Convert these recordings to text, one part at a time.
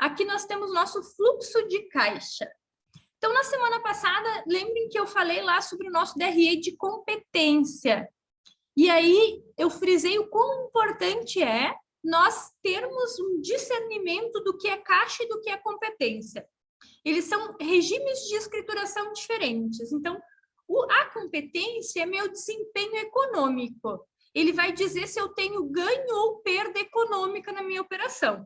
aqui nós temos nosso fluxo de caixa. Então, na semana passada, lembrem que eu falei lá sobre o nosso DRE de competência. E aí, eu frisei o quão importante é nós termos um discernimento do que é caixa e do que é competência. Eles são regimes de escrituração diferentes. Então, a competência é meu desempenho econômico. Ele vai dizer se eu tenho ganho ou perda econômica na minha operação.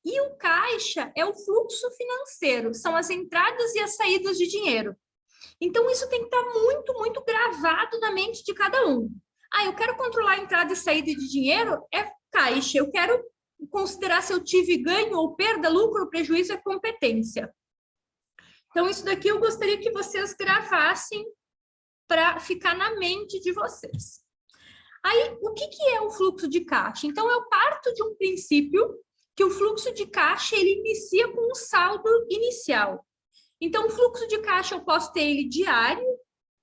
E o caixa é o fluxo financeiro, são as entradas e as saídas de dinheiro. Então, isso tem que estar muito, muito gravado na mente de cada um. Eu quero controlar a entrada e saída de dinheiro, é caixa. Eu quero considerar se eu tive ganho ou perda, lucro ou prejuízo, é competência. Então, isso daqui eu gostaria que vocês gravassem para ficar na mente de vocês. Aí, o que é o fluxo de caixa? Então, eu parto de um princípio que o fluxo de caixa ele inicia com um saldo inicial. Então, o fluxo de caixa eu posso ter ele diário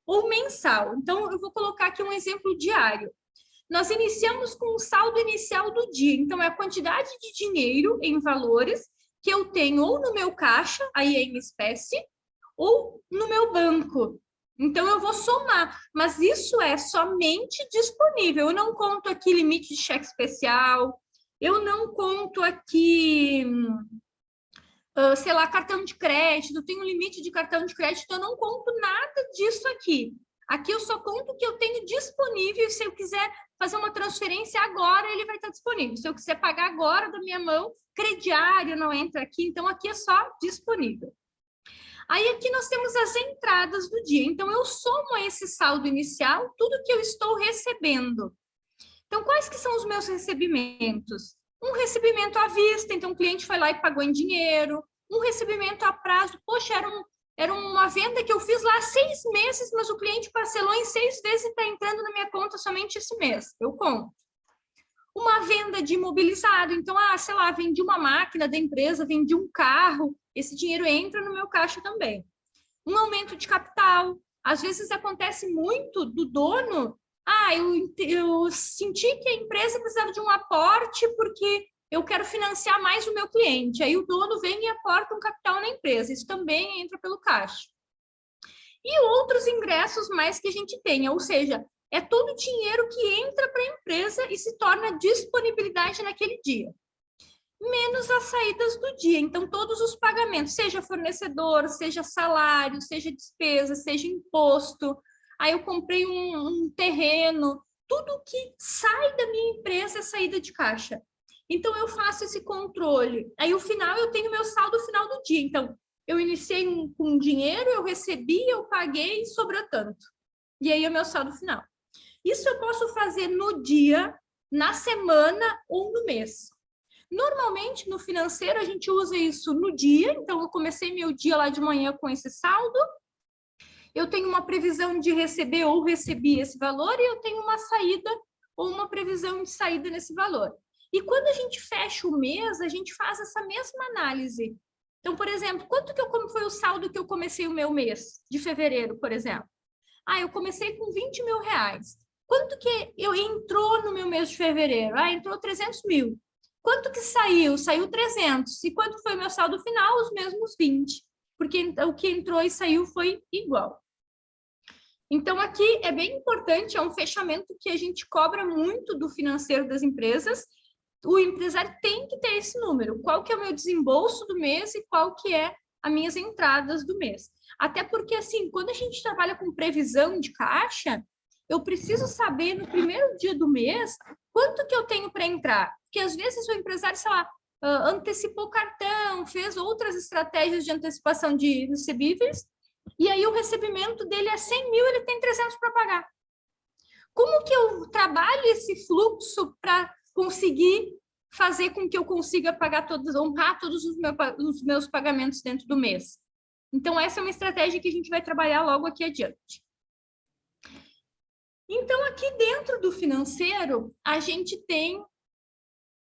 ou mensal. Então, eu vou colocar aqui um exemplo diário. Nós iniciamos com o saldo inicial do dia. Então, é a quantidade de dinheiro em valores que eu tenho ou no meu caixa, aí é em espécie, ou no meu banco. Então, eu vou somar, mas isso é somente disponível. Eu não conto aqui limite de cheque especial, eu não conto aqui, sei lá, cartão de crédito, eu tenho um limite de cartão de crédito, eu não conto nada disso aqui. Aqui eu só conto o que eu tenho disponível, e se eu quiser fazer uma transferência agora, ele vai estar disponível. Se eu quiser pagar agora da minha mão, crediário não entra aqui, então aqui é só disponível. Aí aqui nós temos as entradas do dia. Então, eu somo esse saldo inicial, tudo que eu estou recebendo. Então, quais que são os meus recebimentos? Um recebimento à vista, então o cliente foi lá e pagou em dinheiro. Um recebimento a prazo, poxa, era uma venda que eu fiz lá há 6 meses, mas o cliente parcelou em 6 vezes e está entrando na minha conta somente esse mês. Eu conto. Uma venda de imobilizado, então, sei lá, vendi uma máquina da empresa, vendi um carro, esse dinheiro entra no meu caixa também. Um aumento de capital, às vezes acontece muito do dono, eu senti que a empresa precisava de um aporte porque eu quero financiar mais o meu cliente, aí o dono vem e aporta um capital na empresa, isso também entra pelo caixa. E outros ingressos mais que a gente tenha, ou seja, é todo o dinheiro que entra para a empresa e se torna disponibilidade naquele dia. Menos as saídas do dia. Então, todos os pagamentos, seja fornecedor, seja salário, seja despesa, seja imposto. Aí eu comprei um terreno, tudo que sai da minha empresa é saída de caixa. Então, eu faço esse controle. Aí, no final, eu tenho meu saldo final do dia. Então, eu iniciei com dinheiro, eu recebi, eu paguei e sobrou tanto. E aí é o meu saldo final. Isso eu posso fazer no dia, na semana ou no mês. Normalmente, no financeiro, a gente usa isso no dia. Então, eu comecei meu dia lá de manhã com esse saldo. Eu tenho uma previsão de receber ou recebi esse valor e eu tenho uma saída ou uma previsão de saída nesse valor. E quando a gente fecha o mês, a gente faz essa mesma análise. Então, por exemplo, como foi o saldo que eu comecei o meu mês de fevereiro, por exemplo? Eu comecei com 20 mil reais. Quanto que entrou no meu mês de fevereiro? Entrou 300 mil. Quanto que saiu? Saiu 300. E quanto foi o meu saldo final? Os mesmos 20. Porque o que entrou e saiu foi igual. Então, aqui é bem importante, é um fechamento que a gente cobra muito do financeiro das empresas. O empresário tem que ter esse número. Qual que é o meu desembolso do mês e qual que é as minhas entradas do mês. Até porque, assim, quando a gente trabalha com previsão de caixa, eu preciso saber no primeiro dia do mês quanto que eu tenho para entrar. Porque às vezes o empresário, sei lá, antecipou o cartão, fez outras estratégias de antecipação de recebíveis, e aí o recebimento dele é 100 mil, ele tem 300 para pagar. Como que eu trabalho esse fluxo para conseguir fazer com que eu consiga pagar honrar todos os meus pagamentos dentro do mês? Então, essa é uma estratégia que a gente vai trabalhar logo aqui adiante. Então, aqui dentro do financeiro, a gente tem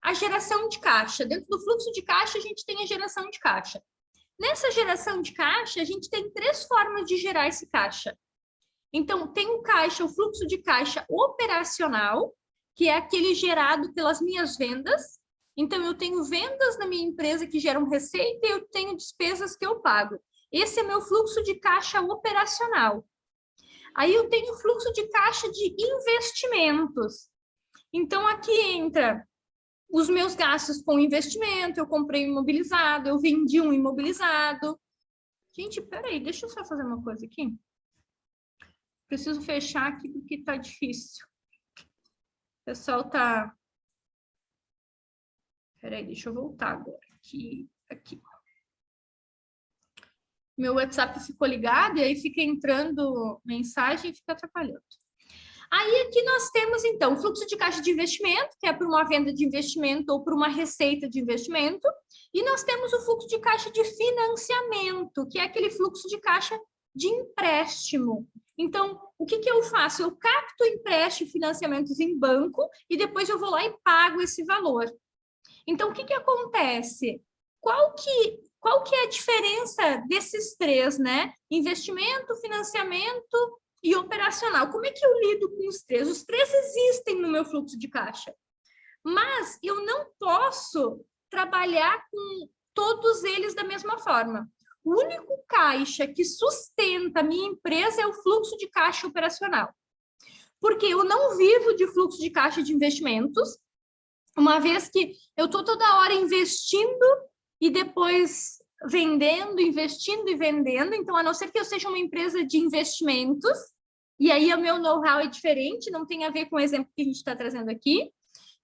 a geração de caixa. Dentro do fluxo de caixa, a gente tem a geração de caixa. Nessa geração de caixa, a gente tem 3 formas de gerar esse caixa. Então, tem o caixa, o fluxo de caixa operacional, que é aquele gerado pelas minhas vendas. Então, eu tenho vendas na minha empresa que geram receita e eu tenho despesas que eu pago. Esse é meu fluxo de caixa operacional. Aí eu tenho fluxo de caixa de investimentos. Então, aqui entra os meus gastos com investimento, eu comprei um imobilizado, eu vendi um imobilizado. Gente, peraí, deixa eu só fazer uma coisa aqui. Preciso fechar aqui porque tá difícil. O pessoal tá... Peraí, deixa eu voltar agora. Aqui. Meu WhatsApp ficou ligado e aí fica entrando mensagem e fica atrapalhando. Aí aqui nós temos, então, o fluxo de caixa de investimento, que é por uma venda de investimento ou por uma receita de investimento. E nós temos o fluxo de caixa de financiamento, que é aquele fluxo de caixa de empréstimo. Então, o que eu faço? Eu capto empréstimo e financiamentos em banco e depois eu vou lá e pago esse valor. Então, o que acontece? Qual que é a diferença desses três, né? Investimento, financiamento e operacional. Como é que eu lido com os três? Os três existem no meu fluxo de caixa, mas eu não posso trabalhar com todos eles da mesma forma. O único caixa que sustenta a minha empresa é o fluxo de caixa operacional. Porque eu não vivo de fluxo de caixa de investimentos, uma vez que eu estou toda hora investindo e depois vendendo, investindo e vendendo. Então, a não ser que eu seja uma empresa de investimentos, e aí o meu know-how é diferente, não tem a ver com o exemplo que a gente está trazendo aqui.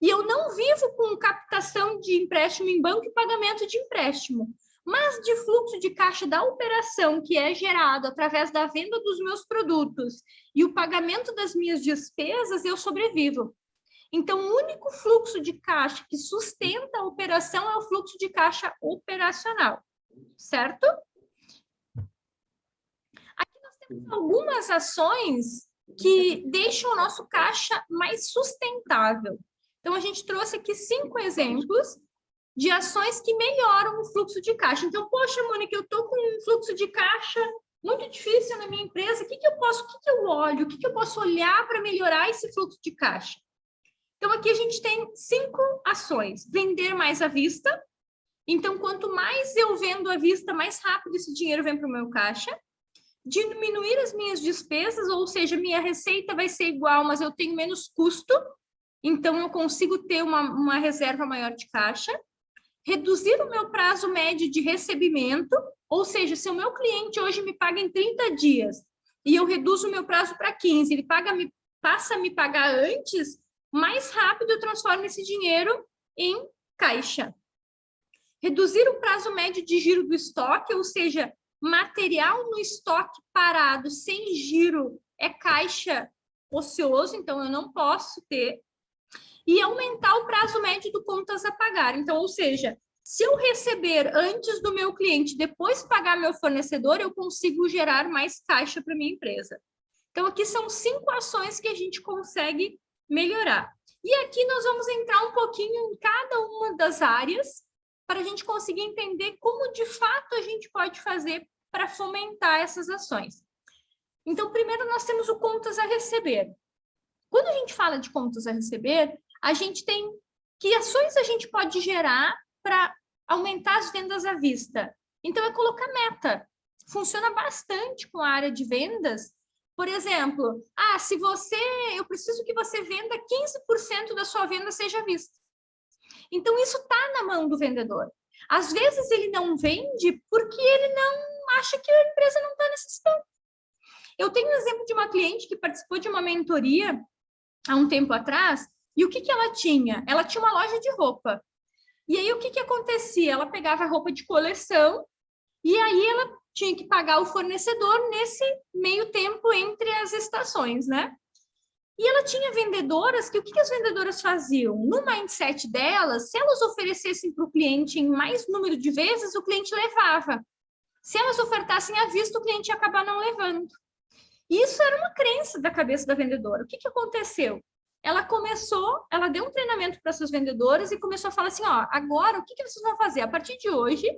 E eu não vivo com captação de empréstimo em banco e pagamento de empréstimo, mas de fluxo de caixa da operação que é gerado através da venda dos meus produtos e o pagamento das minhas despesas, eu sobrevivo. Então, o único fluxo de caixa que sustenta a operação é o fluxo de caixa operacional, certo? Aqui nós temos algumas ações que deixam o nosso caixa mais sustentável. Então, a gente trouxe aqui 5 exemplos de ações que melhoram o fluxo de caixa. Então, poxa, Mônica, eu estou com um fluxo de caixa muito difícil na minha empresa, o que eu olho, o que eu posso olhar para melhorar esse fluxo de caixa? Então, aqui a gente tem 5 ações. Vender mais à vista. Então, quanto mais eu vendo à vista, mais rápido esse dinheiro vem para o meu caixa. Diminuir as minhas despesas, ou seja, minha receita vai ser igual, mas eu tenho menos custo. Então, eu consigo ter uma reserva maior de caixa. Reduzir o meu prazo médio de recebimento, ou seja, se o meu cliente hoje me paga em 30 dias e eu reduzo o meu prazo para 15, ele passa a me pagar antes, mais rápido eu transformo esse dinheiro em caixa. Reduzir o prazo médio de giro do estoque, ou seja, material no estoque parado, sem giro, é caixa ocioso, então eu não posso ter. E aumentar o prazo médio do contas a pagar. Então, ou seja, se eu receber antes do meu cliente, depois pagar meu fornecedor, eu consigo gerar mais caixa para minha empresa. Então, aqui são 5 ações que a gente consegue melhorar. E aqui nós vamos entrar um pouquinho em cada uma das áreas para a gente conseguir entender como, de fato, a gente pode fazer para fomentar essas ações. Então, primeiro, nós temos o contas a receber. Quando a gente fala de contas a receber, a gente tem que ações a gente pode gerar para aumentar as vendas à vista. Então, é colocar meta. Funciona bastante com a área de vendas. Por exemplo, eu preciso que você venda 15% da sua venda seja à vista. Então, isso está na mão do vendedor. Às vezes, ele não vende porque ele não acha que a empresa não está necessitando. Eu tenho um exemplo de uma cliente que participou de uma mentoria há um tempo atrás, e o que ela tinha? Ela tinha uma loja de roupa. E aí, o que acontecia? Ela pegava roupa de coleção, e aí ela tinha que pagar o fornecedor nesse meio tempo entre as estações, né? E ela tinha vendedoras que o que as vendedoras faziam? No mindset delas, se elas oferecessem para o cliente em mais número de vezes, o cliente levava. Se elas ofertassem à vista, o cliente ia acabar não levando. Isso era uma crença da cabeça da vendedora. O que aconteceu? Ela deu um treinamento para essas vendedoras e começou a falar assim, ó, agora o que vocês vão fazer? A partir de hoje,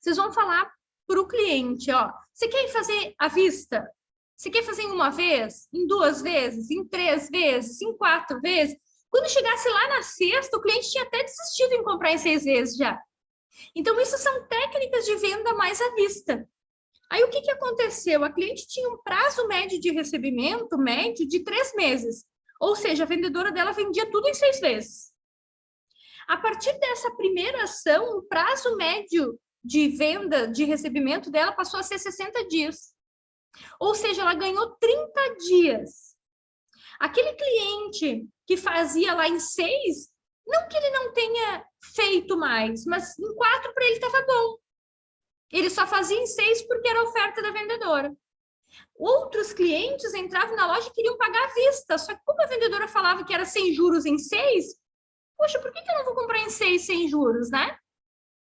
vocês vão falar para o cliente, ó, você quer fazer à vista? Você quer fazer em uma vez? Em 2 vezes? Em 3 vezes? Em 4 vezes? Quando chegasse lá na sexta, o cliente tinha até desistido em comprar em 6 vezes já. Então, isso são técnicas de venda mais à vista. Aí, o que aconteceu? A cliente tinha um prazo médio de recebimento, médio, de 3 meses. Ou seja, a vendedora dela vendia tudo em 6 vezes. A partir dessa primeira ação, o prazo médio de venda, de recebimento dela passou a ser 60 dias. Ou seja, ela ganhou 30 dias. Aquele cliente que fazia lá em 6, não que ele não tenha feito mais, mas em 4 para ele estava bom. Ele só fazia em 6 porque era a oferta da vendedora. Outros clientes entravam na loja e queriam pagar à vista, só que como a vendedora falava que era sem juros em 6, poxa, por que eu não vou comprar em 6 sem juros, né?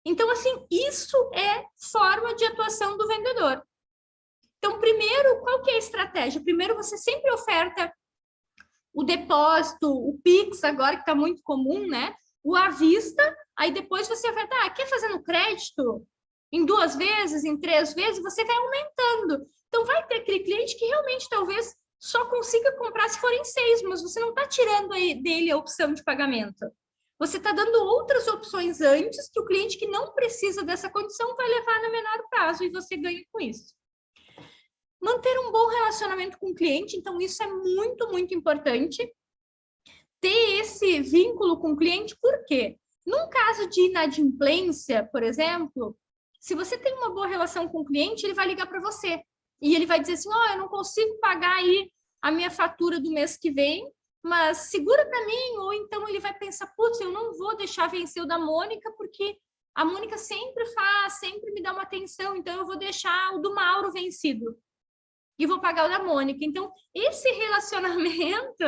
Então, assim, isso é forma de atuação do vendedor. Então, primeiro, qual que é a estratégia? Primeiro, você sempre oferta o depósito, o Pix, agora que está muito comum, né? O à vista, aí depois você oferta, quer fazer no crédito? Em 2 vezes, em 3 vezes, você vai aumentando. Então, vai ter aquele cliente que realmente talvez só consiga comprar se for em 6, mas você não está tirando dele a opção de pagamento. Você está dando outras opções antes que o cliente que não precisa dessa condição vai levar no menor prazo e você ganha com isso. Manter um bom relacionamento com o cliente, então isso é muito, muito importante. Ter esse vínculo com o cliente, por quê? Num caso de inadimplência, por exemplo, se você tem uma boa relação com o cliente, ele vai ligar para você. E ele vai dizer assim, eu não consigo pagar aí a minha fatura do mês que vem, mas segura para mim. Ou então ele vai pensar, putz, eu não vou deixar vencer o da Mônica, porque a Mônica sempre me dá uma atenção, então eu vou deixar o do Mauro vencido. E vou pagar o da Mônica. Então, esse relacionamento,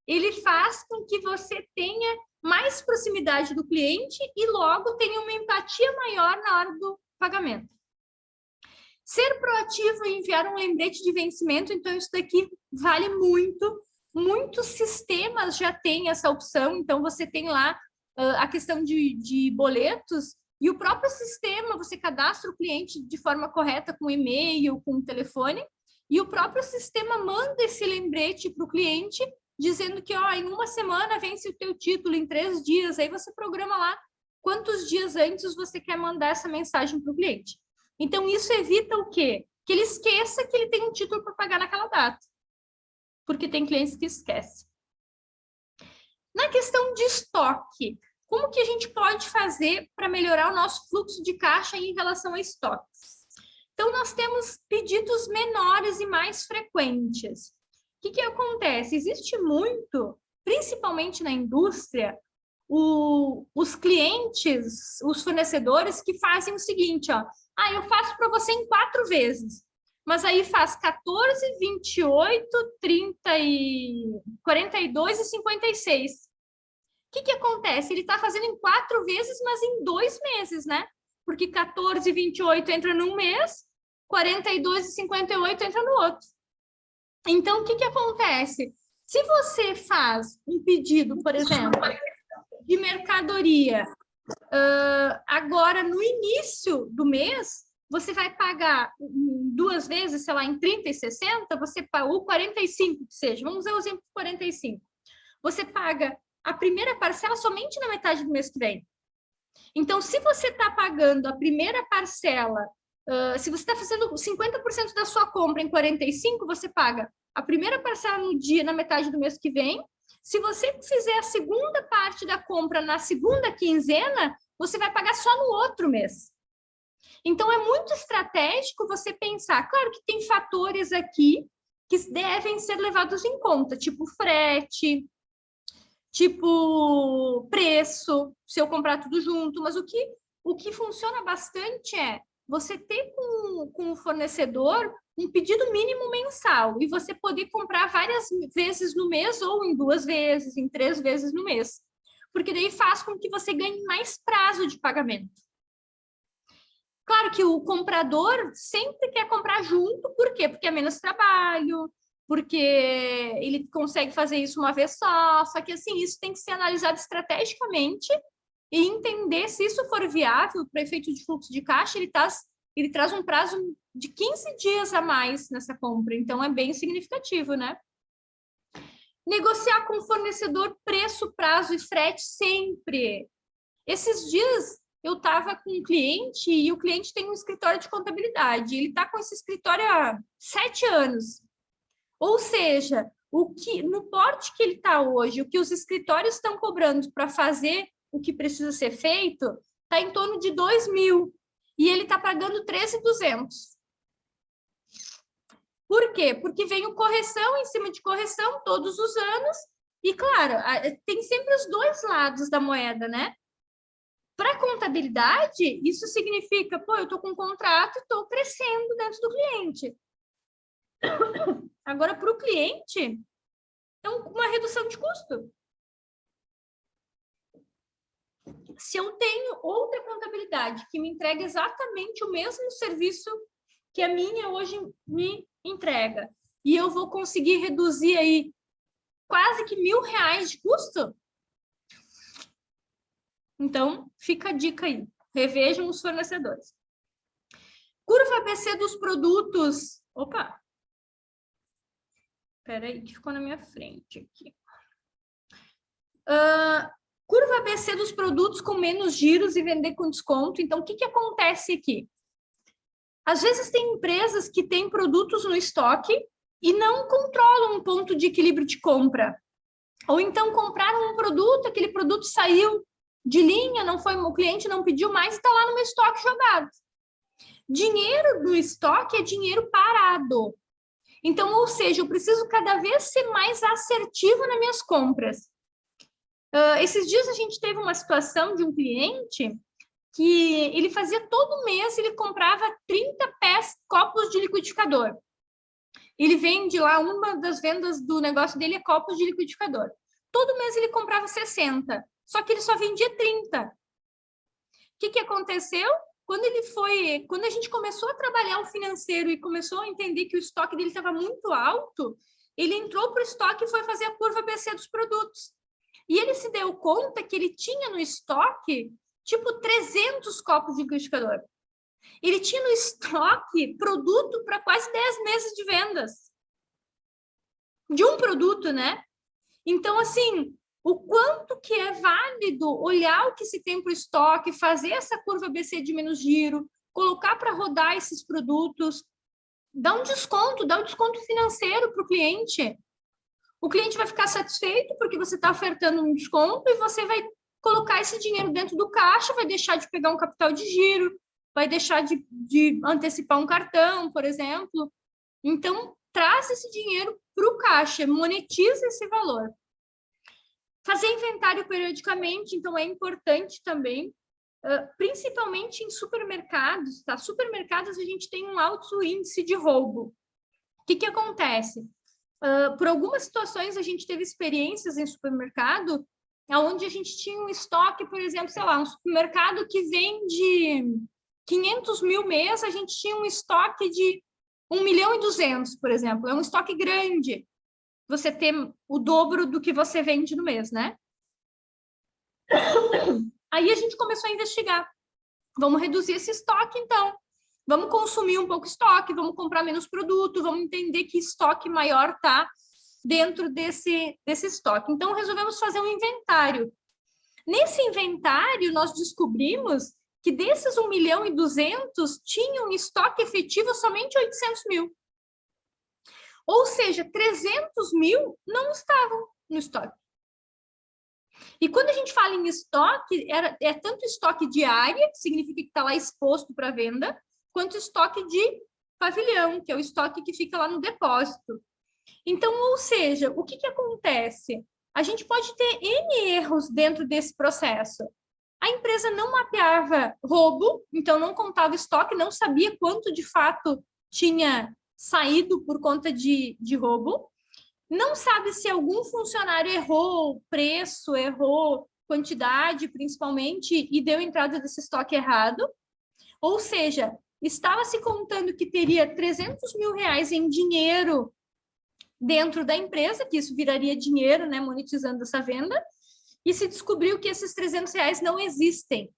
ele faz com que você tenha mais proximidade do cliente e logo tenha uma empatia maior na hora do pagamento. Ser proativo e enviar um lembrete de vencimento, então isso daqui vale muito. Muitos sistemas já têm essa opção, então você tem lá a questão de boletos e o próprio sistema, você cadastra o cliente de forma correta com e-mail, com telefone, e o próprio sistema manda esse lembrete para o cliente, dizendo que em 1 semana vence o teu título, em 3 dias, aí você programa lá quantos dias antes você quer mandar essa mensagem para o cliente. Então, isso evita o quê? Que ele esqueça que ele tem um título para pagar naquela data. Porque tem clientes que esquecem. Na questão de estoque, como que a gente pode fazer para melhorar o nosso fluxo de caixa em relação a estoques? Então, nós temos pedidos menores e mais frequentes. O que acontece? Existe muito, principalmente na indústria, os clientes, os fornecedores que fazem o seguinte, eu faço para você em 4 vezes, mas aí faz 14, 28, 30 42 e 56. O que acontece? Ele está fazendo em 4 vezes, mas em 2 meses, né? Porque 14 e 28 entra num mês, 42 e 58 entra no outro. Então, o que acontece? Se você faz um pedido, por exemplo, de mercadoria, agora no início do mês, você vai pagar 2 vezes, sei lá, em 30 e 60, você paga, ou 45, que seja, vamos usar o exemplo de 45. Você paga a primeira parcela somente na metade do mês que vem. Então, se você está pagando a primeira parcela, se você está fazendo 50% da sua compra em 45, você paga a primeira parcela no dia, na metade do mês que vem. Se você fizer a segunda parte da compra na segunda quinzena, você vai pagar só no outro mês. Então, é muito estratégico você pensar. Claro que tem fatores aqui que devem ser levados em conta, tipo frete, tipo preço, se eu comprar tudo junto. Mas o que funciona bastante é você ter com o fornecedor um pedido mínimo mensal e você poder comprar várias vezes no mês ou em 2 vezes, em 3 vezes no mês. Porque daí faz com que você ganhe mais prazo de pagamento. Claro que o comprador sempre quer comprar junto, por quê? Porque é menos trabalho, porque ele consegue fazer isso uma vez só que assim, isso tem que ser analisado estrategicamente e entender se isso for viável para efeito de fluxo de caixa, ele traz um prazo de 15 dias a mais nessa compra, então é bem significativo, né? Negociar com o fornecedor preço, prazo e frete sempre. Esses dias eu estava com um cliente e o cliente tem um escritório de contabilidade. Ele está com esse escritório há 7 anos. Ou seja, no porte que ele está hoje, o que os escritórios estão cobrando para fazer o que precisa ser feito, está em torno de 2.000. E ele está pagando 13.200. Por quê? Porque vem correção em cima de correção todos os anos. E, claro, tem sempre os dois lados da moeda, né? Para a contabilidade, isso significa, pô, eu estou com um contrato e estou crescendo dentro do cliente. Agora, para o cliente, é uma redução de custo. Se eu tenho outra contabilidade que me entrega exatamente o mesmo serviço que a minha hoje me entrega, e eu vou conseguir reduzir aí quase que R$1.000 de custo, então fica a dica aí, revejam os fornecedores. Curva ABC dos produtos, opa, espera aí que ficou na minha frente aqui. Curva ABC dos produtos com menos giros e vender com desconto. Então, o que acontece aqui? Às vezes tem empresas que têm produtos no estoque e não controlam um ponto de equilíbrio de compra. Ou então compraram um produto, aquele produto saiu de linha, o cliente não pediu mais e está lá no meu estoque jogado. Dinheiro do estoque é dinheiro parado. Então, ou seja, eu preciso cada vez ser mais assertiva nas minhas compras. Esses dias a gente teve uma situação de um cliente que ele fazia todo mês, ele comprava 30 copos de liquidificador. Ele vende lá, uma das vendas do negócio dele é copos de liquidificador. Todo mês ele comprava 60, só que ele só vendia 30. O que aconteceu? Quando a gente começou a trabalhar o financeiro e começou a entender que o estoque dele estava muito alto, ele entrou para o estoque e foi fazer a curva ABC dos produtos. E ele se deu conta que ele tinha no estoque, tipo, 300 copos de liquidificador. Ele tinha no estoque produto para quase 10 meses de vendas. De um produto, né? Então, assim, o quanto que é válido olhar o que se tem para o estoque, fazer essa curva ABC de menos giro, colocar para rodar esses produtos, dar um desconto financeiro para o cliente. O cliente vai ficar satisfeito porque você está ofertando um desconto e você vai colocar esse dinheiro dentro do caixa, vai deixar de pegar um capital de giro, vai deixar de antecipar um cartão, por exemplo. Então, traz esse dinheiro para o caixa, monetiza esse valor. Fazer inventário periodicamente, então, é importante também, principalmente em supermercados, tá? Supermercados, a gente tem um alto índice de roubo. O que acontece? Por algumas situações, a gente teve experiências em supermercado onde a gente tinha um estoque, por exemplo, sei lá, um supermercado que vende 500 mil mês, a gente tinha um estoque de 1.200.000, por exemplo. É um estoque grande. Você tem o dobro do que você vende no mês, né? Aí a gente começou a investigar. Vamos reduzir esse estoque, então. Vamos consumir um pouco estoque, vamos comprar menos produto, vamos entender que estoque maior está dentro desse estoque. Então, resolvemos fazer um inventário. Nesse inventário, nós descobrimos que desses 1.200.000, tinham estoque efetivo somente 800 mil. Ou seja, 300 mil não estavam no estoque. E quando a gente fala em estoque, é tanto estoque de área, que significa que está lá exposto para venda, quanto estoque de pavilhão, que é o estoque que fica lá no depósito. Então, ou seja, o que acontece? A gente pode ter N erros dentro desse processo. A empresa não mapeava roubo, então não contava estoque, não sabia quanto de fato tinha saído por conta de roubo. Não sabe se algum funcionário errou preço, errou quantidade, principalmente, e deu entrada desse estoque errado. Ou seja, estava se contando que teria 300 mil reais em dinheiro dentro da empresa, que isso viraria dinheiro, né, monetizando essa venda, e se descobriu que esses 300 reais não existem.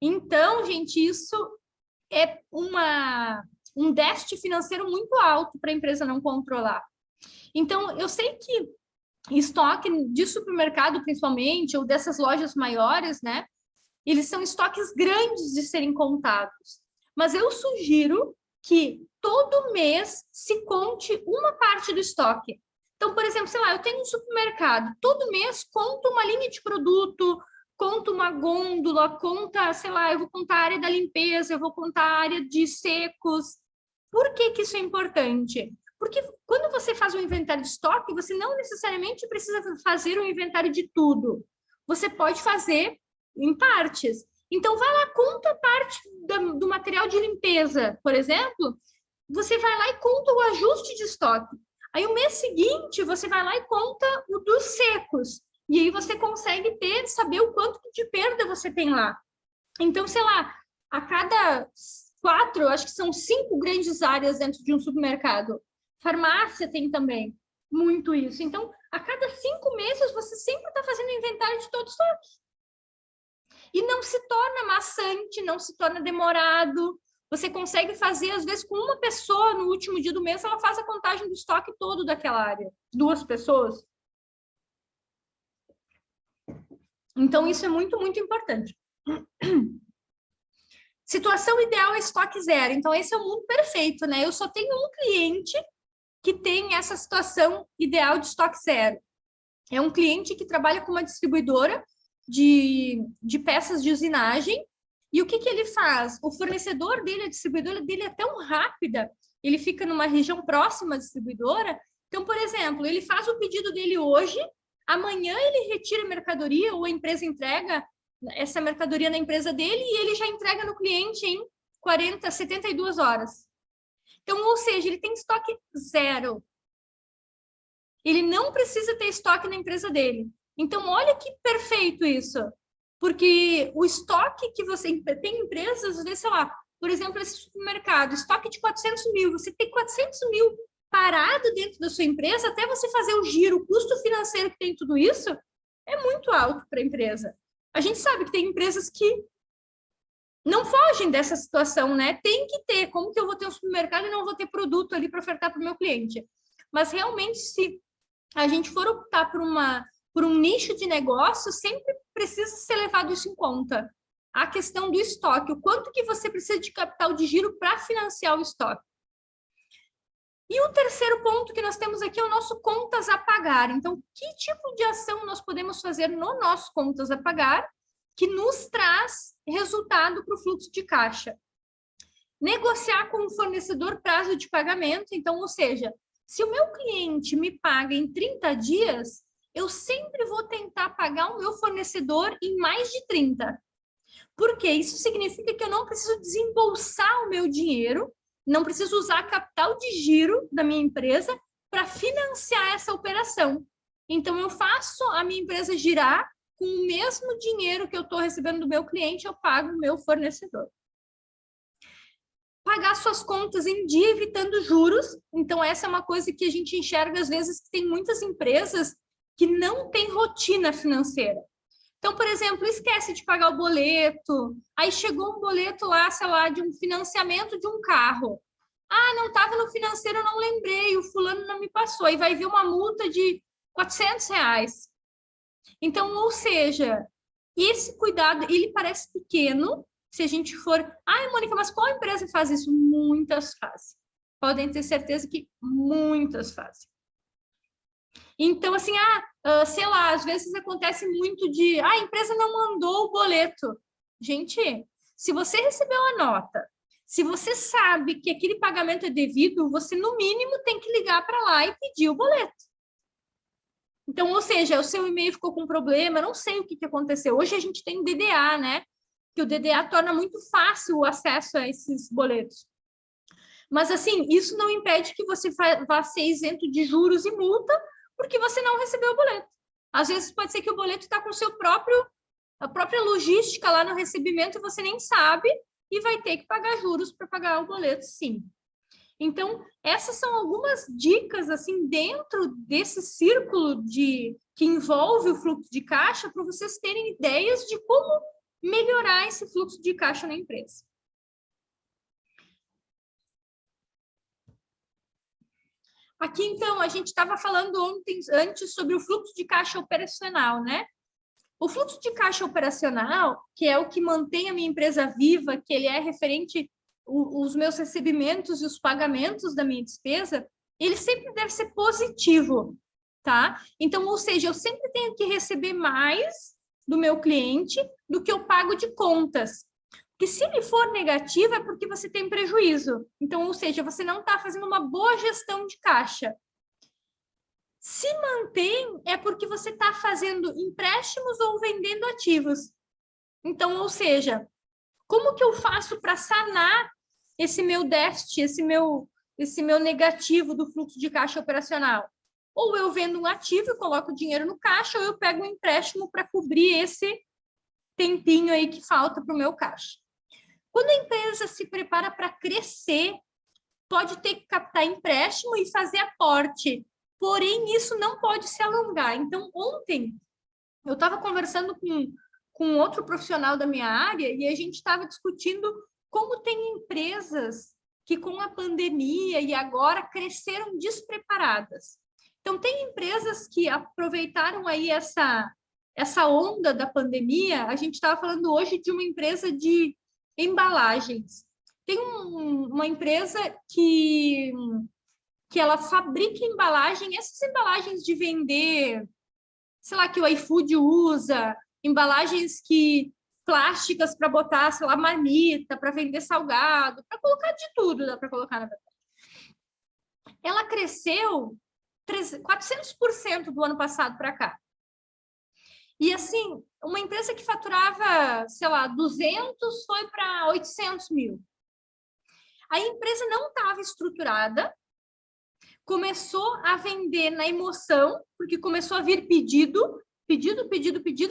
Então, gente, isso é um déficit financeiro muito alto para a empresa não controlar. Então, eu sei que estoque de supermercado, principalmente, ou dessas lojas maiores, né? Eles são estoques grandes de serem contados. Mas eu sugiro que todo mês se conte uma parte do estoque. Então, por exemplo, sei lá, eu tenho um supermercado, todo mês conto uma linha de produto, conto uma gôndola, conta, sei lá, eu vou contar a área da limpeza, eu vou contar a área de secos. Por que que isso é importante? Porque quando você faz um inventário de estoque, você não necessariamente precisa fazer um inventário de tudo. Você pode fazer em partes. Então, vai lá, conta a parte do material de limpeza, por exemplo, você vai lá e conta o ajuste de estoque. Aí, o mês seguinte, você vai lá e conta o dos secos. E aí você consegue saber o quanto de perda você tem lá. Então, sei lá, a cada 4, acho que são 5 grandes áreas dentro de um supermercado. Farmácia tem também muito isso. Então, a cada 5 meses, você sempre está fazendo inventário de todo o estoque. E não se torna maçante, não se torna demorado. Você consegue fazer, às vezes, com uma pessoa no último dia do mês, ela faz a contagem do estoque todo daquela área. 2 pessoas. Então, isso é muito, muito importante. Situação ideal é estoque zero. Então, esse é o mundo perfeito, né? Eu só tenho um cliente que tem essa situação ideal de estoque zero. É um cliente que trabalha com uma distribuidora de peças de usinagem. E o que que ele faz? O fornecedor dele, a distribuidora dele é tão rápida, ele fica numa região próxima à distribuidora. Então, por exemplo, ele faz o pedido dele hoje, amanhã ele retira a mercadoria ou a empresa entrega essa mercadoria na empresa dele e ele já entrega no cliente em 72 horas. Então, ou seja, ele tem estoque zero. Ele não precisa ter estoque na empresa dele. Então, olha que perfeito isso. Porque o estoque que você tem empresas, às vezes, sei lá, por exemplo, esse supermercado, estoque de 400 mil, você tem 400 mil parado dentro da sua empresa, até você fazer o giro, o custo financeiro que tem tudo isso, é muito alto para a empresa. A gente sabe que tem empresas que não fogem dessa situação, né? Tem que ter. Como que eu vou ter um supermercado e não vou ter produto ali para ofertar para o meu cliente? Mas realmente, se a gente for optar por um nicho de negócio, sempre precisa ser levado isso em conta. A questão do estoque, o quanto que você precisa de capital de giro para financiar o estoque. E o terceiro ponto que nós temos aqui é o nosso contas a pagar. Então, que tipo de ação nós podemos fazer no nosso contas a pagar que nos traz resultado para o fluxo de caixa? Negociar com o fornecedor prazo de pagamento. Então, ou seja, se o meu cliente me paga em 30 dias, eu sempre vou tentar pagar o meu fornecedor em mais de 30. Por quê? Isso significa que eu não preciso desembolsar o meu dinheiro, não preciso usar capital de giro da minha empresa para financiar essa operação. Então, eu faço a minha empresa girar com o mesmo dinheiro que eu estou recebendo do meu cliente, eu pago o meu fornecedor. Pagar suas contas em dia, evitando juros. Então, essa é uma coisa que a gente enxerga, às vezes, que tem muitas empresas que não têm rotina financeira. Então, por exemplo, esquece de pagar o boleto, aí chegou um boleto lá, sei lá, de um financiamento de um carro. Ah, não estava no financeiro, eu não lembrei, o fulano não me passou. Aí vai vir uma multa de R$ 400. Então, ou seja, esse cuidado, ele parece pequeno, se a gente for... Ah, Mônica, mas qual empresa faz isso? Muitas fazem. Podem ter certeza que muitas fazem. Então, assim, sei lá, às vezes acontece muito de... a empresa não mandou o boleto. Gente, se você recebeu a nota, se você sabe que aquele pagamento é devido, você, no mínimo, tem que ligar para lá e pedir o boleto. Então, ou seja, o seu e-mail ficou com problema, não sei o que aconteceu. Hoje a gente tem o DDA, né? Que o DDA torna muito fácil o acesso a esses boletos. Mas, assim, isso não impede que você vá ser isento de juros e multa, porque você não recebeu o boleto. Às vezes pode ser que o boleto está com a própria logística lá no recebimento e você nem sabe e vai ter que pagar juros para pagar o boleto, sim. Então, essas são algumas dicas, assim, dentro desse círculo que envolve o fluxo de caixa, para vocês terem ideias de como melhorar esse fluxo de caixa na empresa. Aqui, então, a gente estava falando antes sobre o fluxo de caixa operacional, né? O fluxo de caixa operacional, que é o que mantém a minha empresa viva, que ele é referente os meus recebimentos e os pagamentos da minha despesa, ele sempre deve ser positivo, tá? Então, ou seja, eu sempre tenho que receber mais do meu cliente do que eu pago de contas. Porque se ele for negativo, é porque você tem prejuízo. Então, ou seja, você não está fazendo uma boa gestão de caixa. Se mantém, é porque você está fazendo empréstimos ou vendendo ativos. Então, ou seja, como que eu faço para sanar esse meu déficit, esse meu negativo do fluxo de caixa operacional? Ou eu vendo um ativo e coloco dinheiro no caixa, ou eu pego um empréstimo para cobrir esse tempinho aí que falta para o meu caixa. Quando a empresa se prepara para crescer, pode ter que captar empréstimo e fazer aporte. Porém, isso não pode se alongar. Então, ontem, eu estava conversando com outro profissional da minha área e a gente estava discutindo como tem empresas que, com a pandemia e agora, cresceram despreparadas. Então, tem empresas que aproveitaram aí essa onda da pandemia. A gente estava falando hoje de uma empresa de embalagens. Tem uma empresa que ela fabrica embalagem, essas embalagens de vender, sei lá, que o iFood usa, embalagens plásticas para botar, sei lá, marmita, para vender salgado, para colocar de tudo, dá para colocar na verdade. Ela cresceu 400% do ano passado para cá. E assim, uma empresa que faturava, sei lá, 200 foi para 800 mil. A empresa não estava estruturada, começou a vender na emoção, porque começou a vir pedido,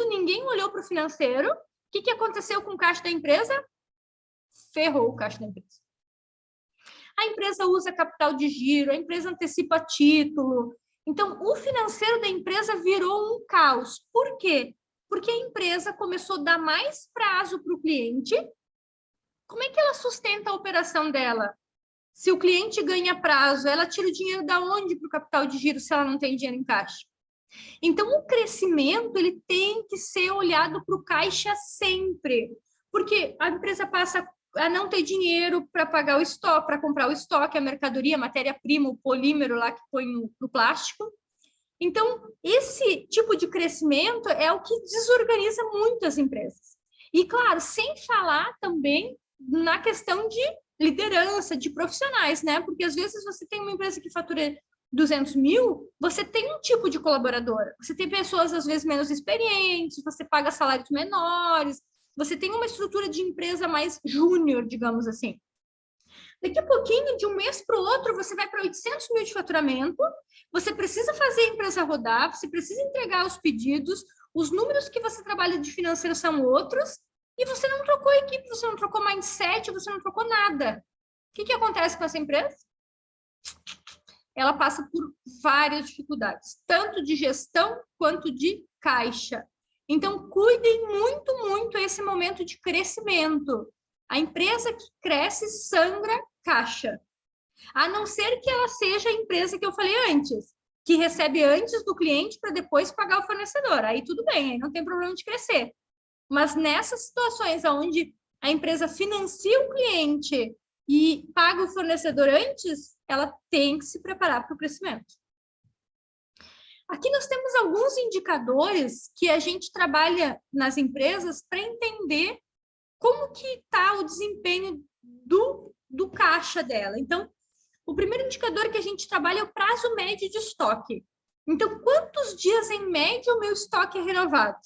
ninguém olhou para o financeiro. O que aconteceu com o caixa da empresa? Ferrou o caixa da empresa. A empresa usa capital de giro, a empresa antecipa título. Então, o financeiro da empresa virou um caos. Por quê? Porque a empresa começou a dar mais prazo para o cliente. Como é que ela sustenta a operação dela? Se o cliente ganha prazo, ela tira o dinheiro da onde para o capital de giro se ela não tem dinheiro em caixa? Então, o crescimento ele tem que ser olhado para o caixa sempre, porque a empresa passa a não ter dinheiro para pagar o estoque, para comprar o estoque, a mercadoria, a matéria-prima, o polímero lá que põe no plástico. Então, esse tipo de crescimento é o que desorganiza muito as empresas. E, claro, sem falar também na questão de liderança, de profissionais, né? Porque, às vezes, você tem uma empresa que fatura 200 mil, você tem um tipo de colaborador. Você tem pessoas, às vezes, menos experientes, você paga salários menores, você tem uma estrutura de empresa mais júnior, digamos assim. Daqui a pouquinho, de um mês para o outro, você vai para 800 mil de faturamento, você precisa fazer a empresa rodar, você precisa entregar os pedidos, os números que você trabalha de financeiro são outros, e você não trocou equipe, você não trocou mindset, você não trocou nada. O que acontece com essa empresa? Ela passa por várias dificuldades, tanto de gestão quanto de caixa. Então, cuidem muito, muito esse momento de crescimento. A empresa que cresce sangra caixa. A não ser que ela seja a empresa que eu falei antes, que recebe antes do cliente para depois pagar o fornecedor. Aí tudo bem, aí não tem problema de crescer. Mas nessas situações onde a empresa financia o cliente e paga o fornecedor antes, ela tem que se preparar para o crescimento. Aqui nós temos alguns indicadores que a gente trabalha nas empresas para entender como que está o desempenho do caixa dela. Então, o primeiro indicador que a gente trabalha é o prazo médio de estoque. Então, quantos dias em média o meu estoque é renovado?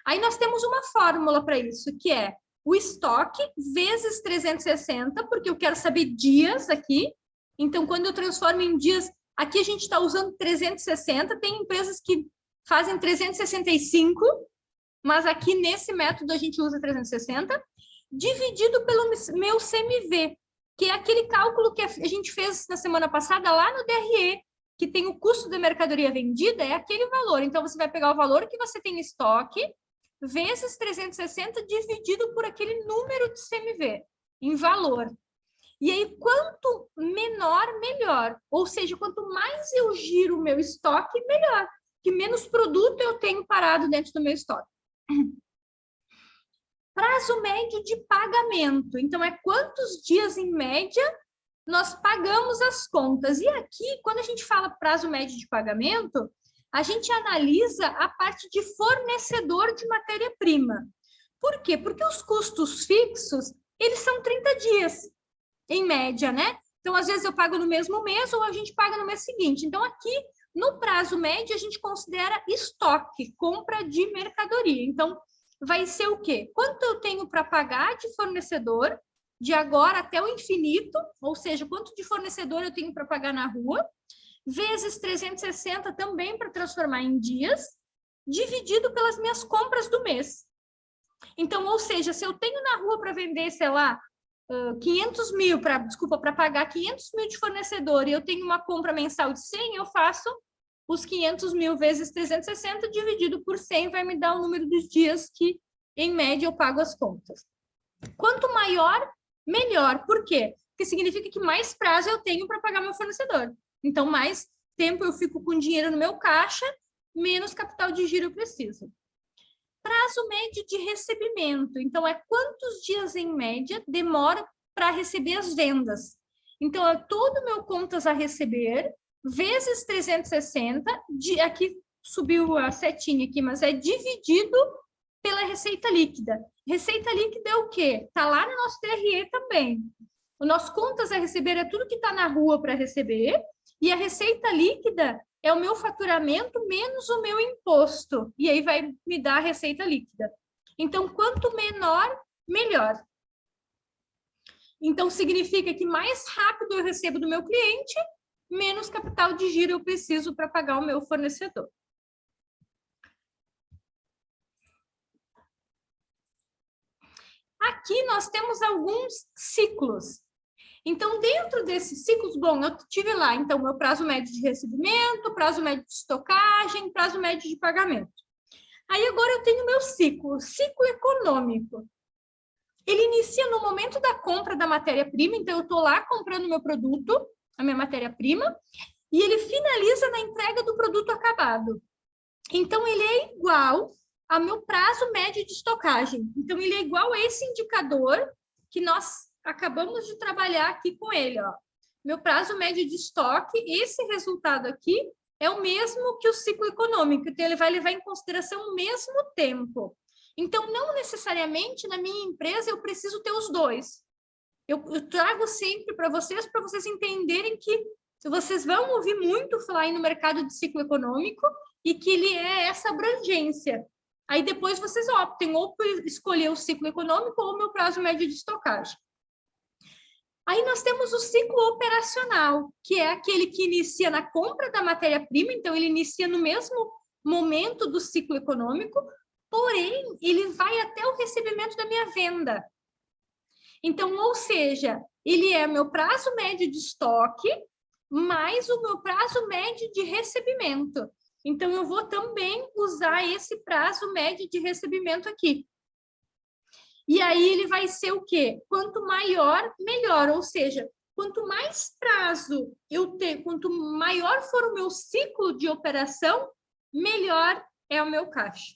Aí nós temos uma fórmula para isso, que é o estoque vezes 360, porque eu quero saber dias aqui. Então, quando eu transformo em dias, aqui a gente está usando 360, tem empresas que fazem 365, mas aqui nesse método a gente usa 360, dividido pelo meu CMV, que é aquele cálculo que a gente fez na semana passada lá no DRE, que tem o custo da mercadoria vendida, é aquele valor. Então, você vai pegar o valor que você tem em estoque, vezes 360, dividido por aquele número de CMV, em valor. E aí, quanto menor, melhor. Ou seja, quanto mais eu giro o meu estoque, melhor. Que menos produto eu tenho parado dentro do meu estoque. Prazo médio de pagamento. Então, é quantos dias, em média, nós pagamos as contas. E aqui, quando a gente fala prazo médio de pagamento, a gente analisa a parte de fornecedor de matéria-prima. Por quê? Porque os custos fixos, eles são 30 dias, em média, né? Então, às vezes eu pago no mesmo mês ou a gente paga no mês seguinte. Então, aqui, no prazo médio, a gente considera estoque, compra de mercadoria. Então, vai ser o quê? Quanto eu tenho para pagar de fornecedor, de agora até o infinito, ou seja, quanto de fornecedor eu tenho para pagar na rua, vezes 360 também para transformar em dias, dividido pelas minhas compras do mês. Então, ou seja, se eu tenho na rua para vender, sei lá, 500 mil, para pagar 500 mil de fornecedor e eu tenho uma compra mensal de 100, eu faço os 500 mil vezes 360 dividido por 100 vai me dar o número dos dias que, em média, eu pago as contas. Quanto maior, melhor. Por quê? Porque significa que mais prazo eu tenho para pagar meu fornecedor. Então, mais tempo eu fico com dinheiro no meu caixa, menos capital de giro eu preciso. Prazo médio de recebimento. Então, é quantos dias, em média, demora para receber as vendas. Então, é todo o meu contas a receber, vezes 360, aqui subiu a setinha aqui, mas é dividido pela receita líquida. Receita líquida é o quê? Está lá no nosso TRE também. O nosso contas a receber é tudo que está na rua para receber, e a receita líquida é o meu faturamento menos o meu imposto. E aí vai me dar a receita líquida. Então, quanto menor, melhor. Então, significa que mais rápido eu recebo do meu cliente, menos capital de giro eu preciso para pagar o meu fornecedor. Aqui nós temos alguns ciclos. Então, dentro desses ciclos, bom, eu tive lá, então, meu prazo médio de recebimento, prazo médio de estocagem, prazo médio de pagamento. Aí, agora eu tenho meu ciclo econômico. Ele inicia no momento da compra da matéria-prima, então eu estou lá comprando meu produto, a minha matéria-prima, e ele finaliza na entrega do produto acabado. Então, ele é igual ao meu prazo médio de estocagem. Então, ele é igual a esse indicador que nós acabamos de trabalhar aqui com ele, ó. Meu prazo médio de estoque, esse resultado aqui é o mesmo que o ciclo econômico, então ele vai levar em consideração o mesmo tempo. Então, não necessariamente na minha empresa eu preciso ter os dois. Eu trago sempre para vocês entenderem que vocês vão ouvir muito falar aí no mercado de ciclo econômico e que ele é essa abrangência. Aí depois vocês optem ou por escolher o ciclo econômico ou o meu prazo médio de estocagem. Aí nós temos o ciclo operacional, que é aquele que inicia na compra da matéria-prima, então ele inicia no mesmo momento do ciclo econômico, porém, ele vai até o recebimento da minha venda. Então, ou seja, ele é meu prazo médio de estoque, mais o meu prazo médio de recebimento. Então, eu vou também usar esse prazo médio de recebimento aqui. E aí ele vai ser o quê? Quanto maior, melhor. Ou seja, quanto mais prazo eu ter, quanto maior for o meu ciclo de operação, melhor é o meu caixa.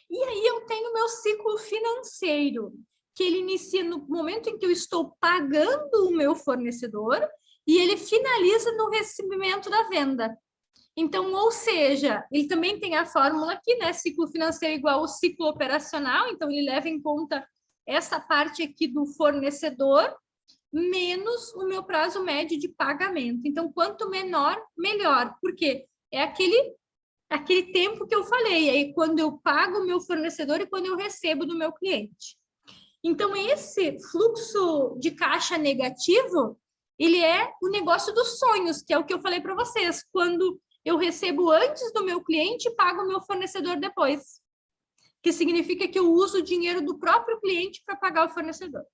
E aí eu tenho o meu ciclo financeiro, que ele inicia no momento em que eu estou pagando o meu fornecedor e ele finaliza no recebimento da venda. Então, ou seja, ele também tem a fórmula aqui, né? Ciclo financeiro igual ao ciclo operacional, então ele leva em conta essa parte aqui do fornecedor, menos o meu prazo médio de pagamento. Então, quanto menor, melhor, porque é aquele tempo que eu falei, aí quando eu pago o meu fornecedor e quando eu recebo do meu cliente. Então, esse fluxo de caixa negativo, ele é o negócio dos sonhos, que é o que eu falei para vocês, quando eu recebo antes do meu cliente e pago o meu fornecedor depois. Que significa que eu uso o dinheiro do próprio cliente para pagar o fornecedor.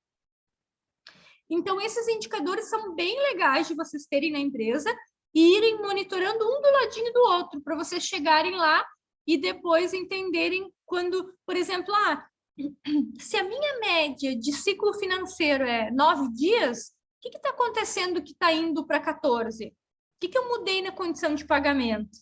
Então, esses indicadores são bem legais de vocês terem na empresa e irem monitorando um do ladinho do outro, para vocês chegarem lá e depois entenderem quando, por exemplo, se a minha média de ciclo financeiro é 9 dias, que está acontecendo que está indo para 14? O que eu mudei na condição de pagamento?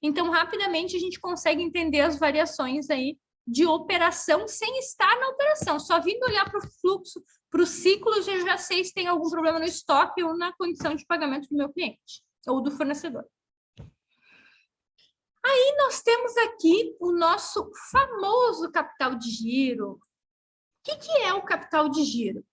Então, rapidamente, a gente consegue entender as variações aí de operação sem estar na operação. Só vindo olhar para o fluxo, para os ciclos, eu já sei se tem algum problema no estoque ou na condição de pagamento do meu cliente ou do fornecedor. Aí nós temos aqui o nosso famoso capital de giro. O que é o capital de giro?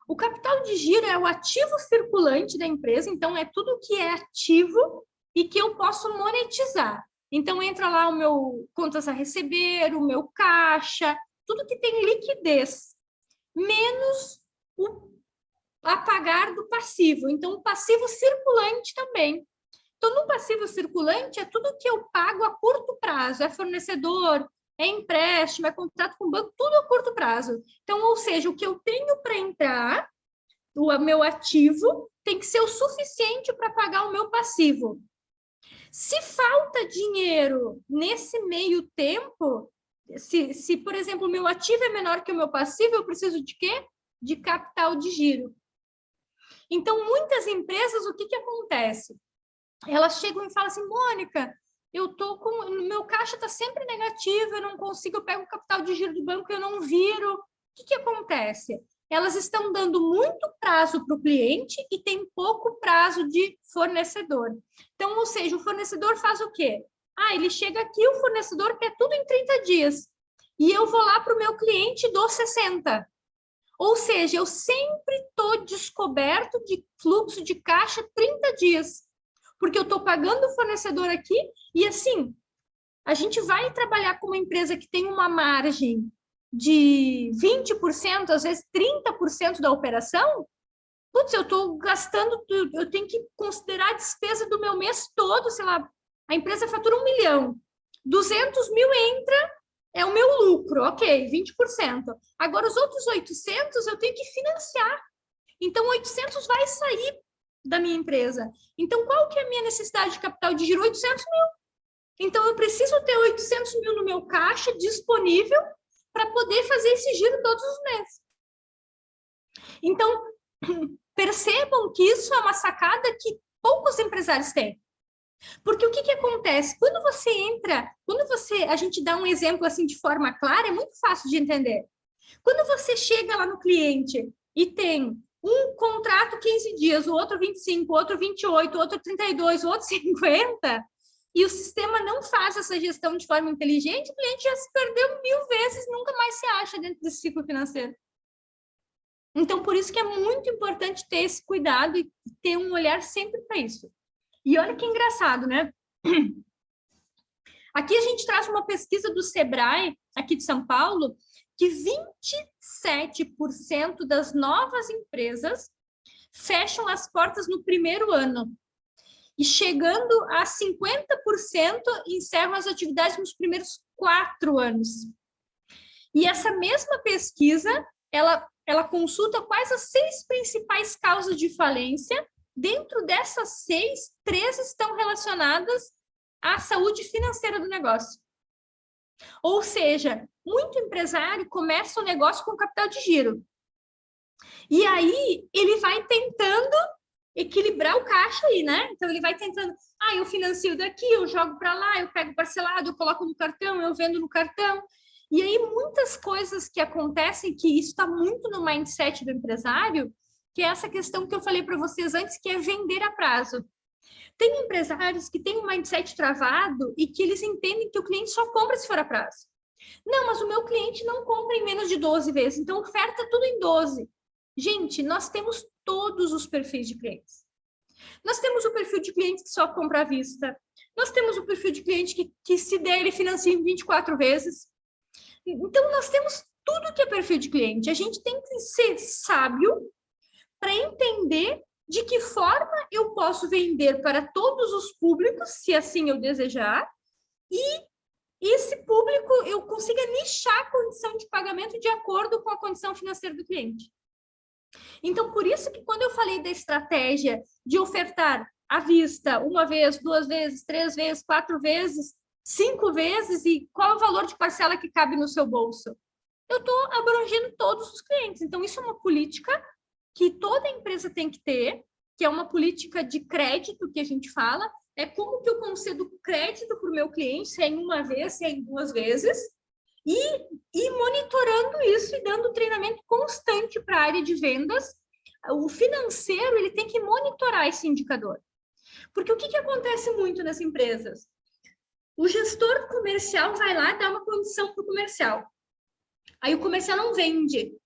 O capital de giro é o ativo circulante da empresa, então é tudo que é ativo e que eu posso monetizar. Então entra lá o meu contas a receber, o meu caixa, tudo que tem liquidez, menos o a pagar do passivo. Então o passivo circulante também. Então no passivo circulante é tudo que eu pago a curto prazo, é fornecedor, é empréstimo, é contrato com o banco, tudo a curto prazo. Então, ou seja, o que eu tenho para entrar, o meu ativo, tem que ser o suficiente para pagar o meu passivo. Se falta dinheiro nesse meio tempo, se, por exemplo, o meu ativo é menor que o meu passivo, eu preciso de quê? De capital de giro. Então, muitas empresas, o que acontece? Elas chegam e falam assim, Mônica, meu caixa está sempre negativo, eu não consigo, eu pego o capital de giro do banco, eu não viro. O que acontece? Elas estão dando muito prazo para o cliente e tem pouco prazo de fornecedor. Então, ou seja, o fornecedor faz o quê? Ele chega aqui, o fornecedor quer tudo em 30 dias. E eu vou lá para o meu cliente e dou 60. Ou seja, eu sempre estou descoberto de fluxo de caixa 30 dias. Porque eu estou pagando o fornecedor aqui e, assim, a gente vai trabalhar com uma empresa que tem uma margem de 20%, às vezes 30% da operação, putz, eu estou gastando, eu tenho que considerar a despesa do meu mês todo, sei lá, a empresa fatura 1 milhão, 200 mil entra, é o meu lucro, ok, 20%. Agora, os outros 800 eu tenho que financiar. Então, 800 vai sair da minha empresa. Então, qual que é a minha necessidade de capital de giro? 800 mil. Então, eu preciso ter 800 mil no meu caixa disponível para poder fazer esse giro todos os meses. Então, percebam que isso é uma sacada que poucos empresários têm. Porque o que acontece? Quando você entra, a gente dá um exemplo assim de forma clara, é muito fácil de entender. Quando você chega lá no cliente e tem um contrato 15 dias, o outro 25, o outro 28, o outro 32, o outro 50, e o sistema não faz essa gestão de forma inteligente, o cliente já se perdeu 1000 vezes, nunca mais se acha dentro desse ciclo financeiro. Então, por isso que é muito importante ter esse cuidado e ter um olhar sempre para isso. E olha que engraçado, né? Aqui a gente traz uma pesquisa do Sebrae, aqui de São Paulo, que 27% das novas empresas fecham as portas no primeiro ano. E chegando a 50% encerram as atividades nos primeiros 4 anos. E essa mesma pesquisa, ela consulta quais as 6 principais causas de falência. Dentro dessas 6, 3 estão relacionadas à saúde financeira do negócio. Ou seja, muito empresário começa o negócio com capital de giro. E aí, ele vai tentando equilibrar o caixa aí, né? Então, ele vai tentando, eu financio daqui, eu jogo para lá, eu pego parcelado, eu coloco no cartão, eu vendo no cartão. E aí, muitas coisas que acontecem, que isso está muito no mindset do empresário, que é essa questão que eu falei para vocês antes, que é vender a prazo. Tem empresários que têm um mindset travado e que eles entendem que o cliente só compra se for a prazo. Não, mas o meu cliente não compra em menos de 12 vezes, então oferta tudo em 12. Gente, nós temos todos os perfis de clientes. Nós temos o perfil de cliente que só compra à vista. Nós temos o perfil de cliente que se der, ele financia em 24 vezes. Então, nós temos tudo que é perfil de cliente. A gente tem que ser sábio para entender de que forma eu posso vender para todos os públicos, se assim eu desejar, e esse público eu consiga nichar a condição de pagamento de acordo com a condição financeira do cliente. Então, por isso que quando eu falei da estratégia de ofertar à vista 1 vez, 2 vezes, 3 vezes, 4 vezes, 5 vezes, e qual é o valor de parcela que cabe no seu bolso? Eu estou abrangendo todos os clientes. Então, isso é uma política que toda empresa tem que ter, que é uma política de crédito que a gente fala, é como que eu concedo crédito para o meu cliente, se é em uma vez, se é em 2 vezes, e monitorando isso e dando treinamento constante para a área de vendas. O financeiro, ele tem que monitorar esse indicador. Porque o que acontece muito nas empresas? O gestor comercial vai lá dar uma condição para o comercial. Aí o comercial não vende.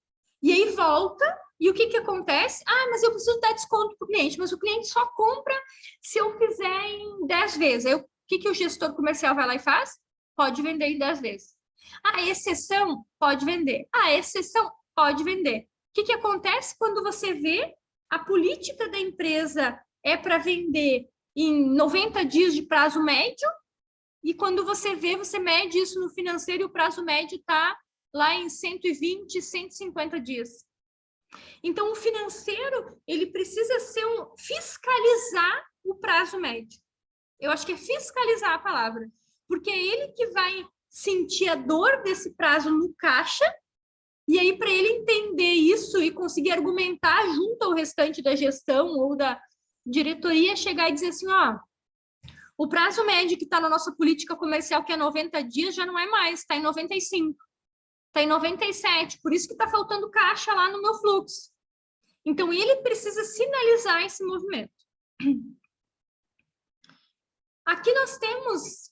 E aí volta, e o que acontece? Ah, mas eu preciso dar desconto para o cliente, mas o cliente só compra se eu fizer em 10 vezes. Aí o que o gestor comercial vai lá e faz? Pode vender em 10 vezes. A exceção, pode vender. A exceção, pode vender. O que acontece quando você vê a política da empresa é para vender em 90 dias de prazo médio, e quando você vê, você mede isso no financeiro e o prazo médio está lá em 120, 150 dias. Então, o financeiro, ele precisa ser fiscalizar o prazo médio. Eu acho que é fiscalizar a palavra, porque é ele que vai sentir a dor desse prazo no caixa, e aí para ele entender isso e conseguir argumentar junto ao restante da gestão ou da diretoria, chegar e dizer assim, ó, o prazo médio que está na nossa política comercial, que é 90 dias, já não é mais, está em 95, está em 97, por isso que está faltando caixa lá no meu fluxo. Então, ele precisa sinalizar esse movimento. Aqui nós temos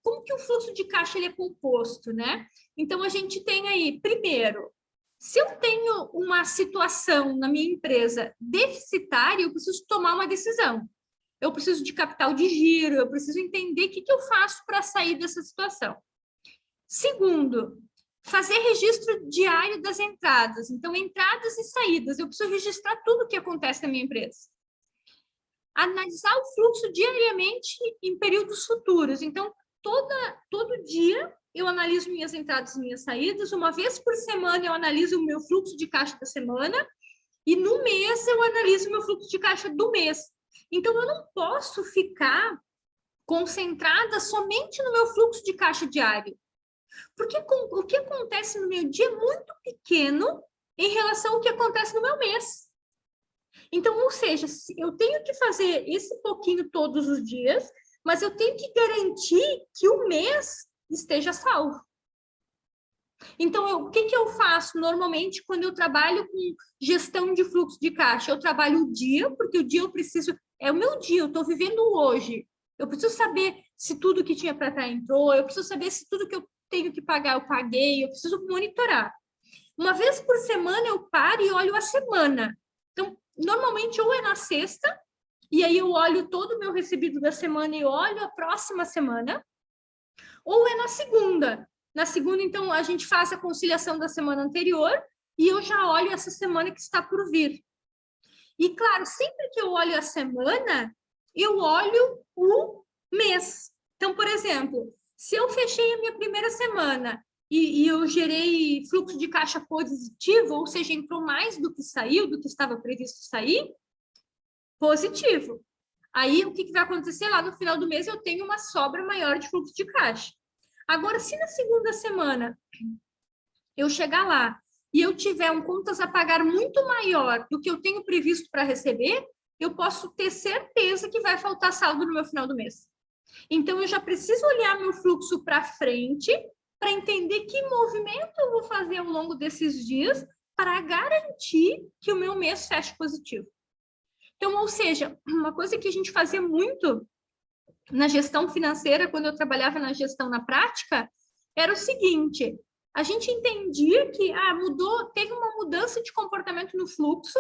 como que o fluxo de caixa ele é composto, né? Então, a gente tem aí, primeiro, se eu tenho uma situação na minha empresa deficitária, eu preciso tomar uma decisão. Eu preciso de capital de giro, eu preciso entender o que eu faço para sair dessa situação. Segundo, fazer registro diário das entradas. Então, entradas e saídas. Eu preciso registrar tudo o que acontece na minha empresa. Analisar o fluxo diariamente em períodos futuros. Então, todo dia eu analiso minhas entradas e minhas saídas. Uma vez por semana eu analiso o meu fluxo de caixa da semana. E no mês eu analiso o meu fluxo de caixa do mês. Então, eu não posso ficar concentrada somente no meu fluxo de caixa diário. Porque o que acontece no meu dia é muito pequeno em relação ao que acontece no meu mês. Então, ou seja, eu tenho que fazer esse pouquinho todos os dias, mas eu tenho que garantir que o mês esteja salvo. Então, o que eu faço normalmente quando eu trabalho com gestão de fluxo de caixa? Eu trabalho o dia, porque o dia eu preciso... É o meu dia, eu estou vivendo hoje. Eu preciso saber se tudo que tinha para estar entrou, eu preciso saber se tudo que eu tenho que pagar eu paguei, eu preciso monitorar. Uma vez por semana eu paro e olho a semana. Então, normalmente ou é na sexta, e aí eu olho todo o meu recebido da semana e olho a próxima semana, ou é na segunda. Na segunda, então, a gente faz a conciliação da semana anterior e eu já olho essa semana que está por vir. E, claro, sempre que eu olho a semana, eu olho o mês. Então, por exemplo, se eu fechei a minha primeira semana e eu gerei fluxo de caixa positivo, ou seja, entrou mais do que saiu, do que estava previsto sair, positivo. Aí, o que vai acontecer? Lá no final do mês, eu tenho uma sobra maior de fluxo de caixa. Agora, se na segunda semana eu chegar lá e eu tiver um contas a pagar muito maior do que eu tenho previsto para receber, eu posso ter certeza que vai faltar saldo no meu final do mês. Então, eu já preciso olhar meu fluxo para frente para entender que movimento eu vou fazer ao longo desses dias para garantir que o meu mês feche positivo. Então, ou seja, uma coisa que a gente fazia muito na gestão financeira, quando eu trabalhava na gestão na prática, era o seguinte: a gente entendia que teve uma mudança de comportamento no fluxo,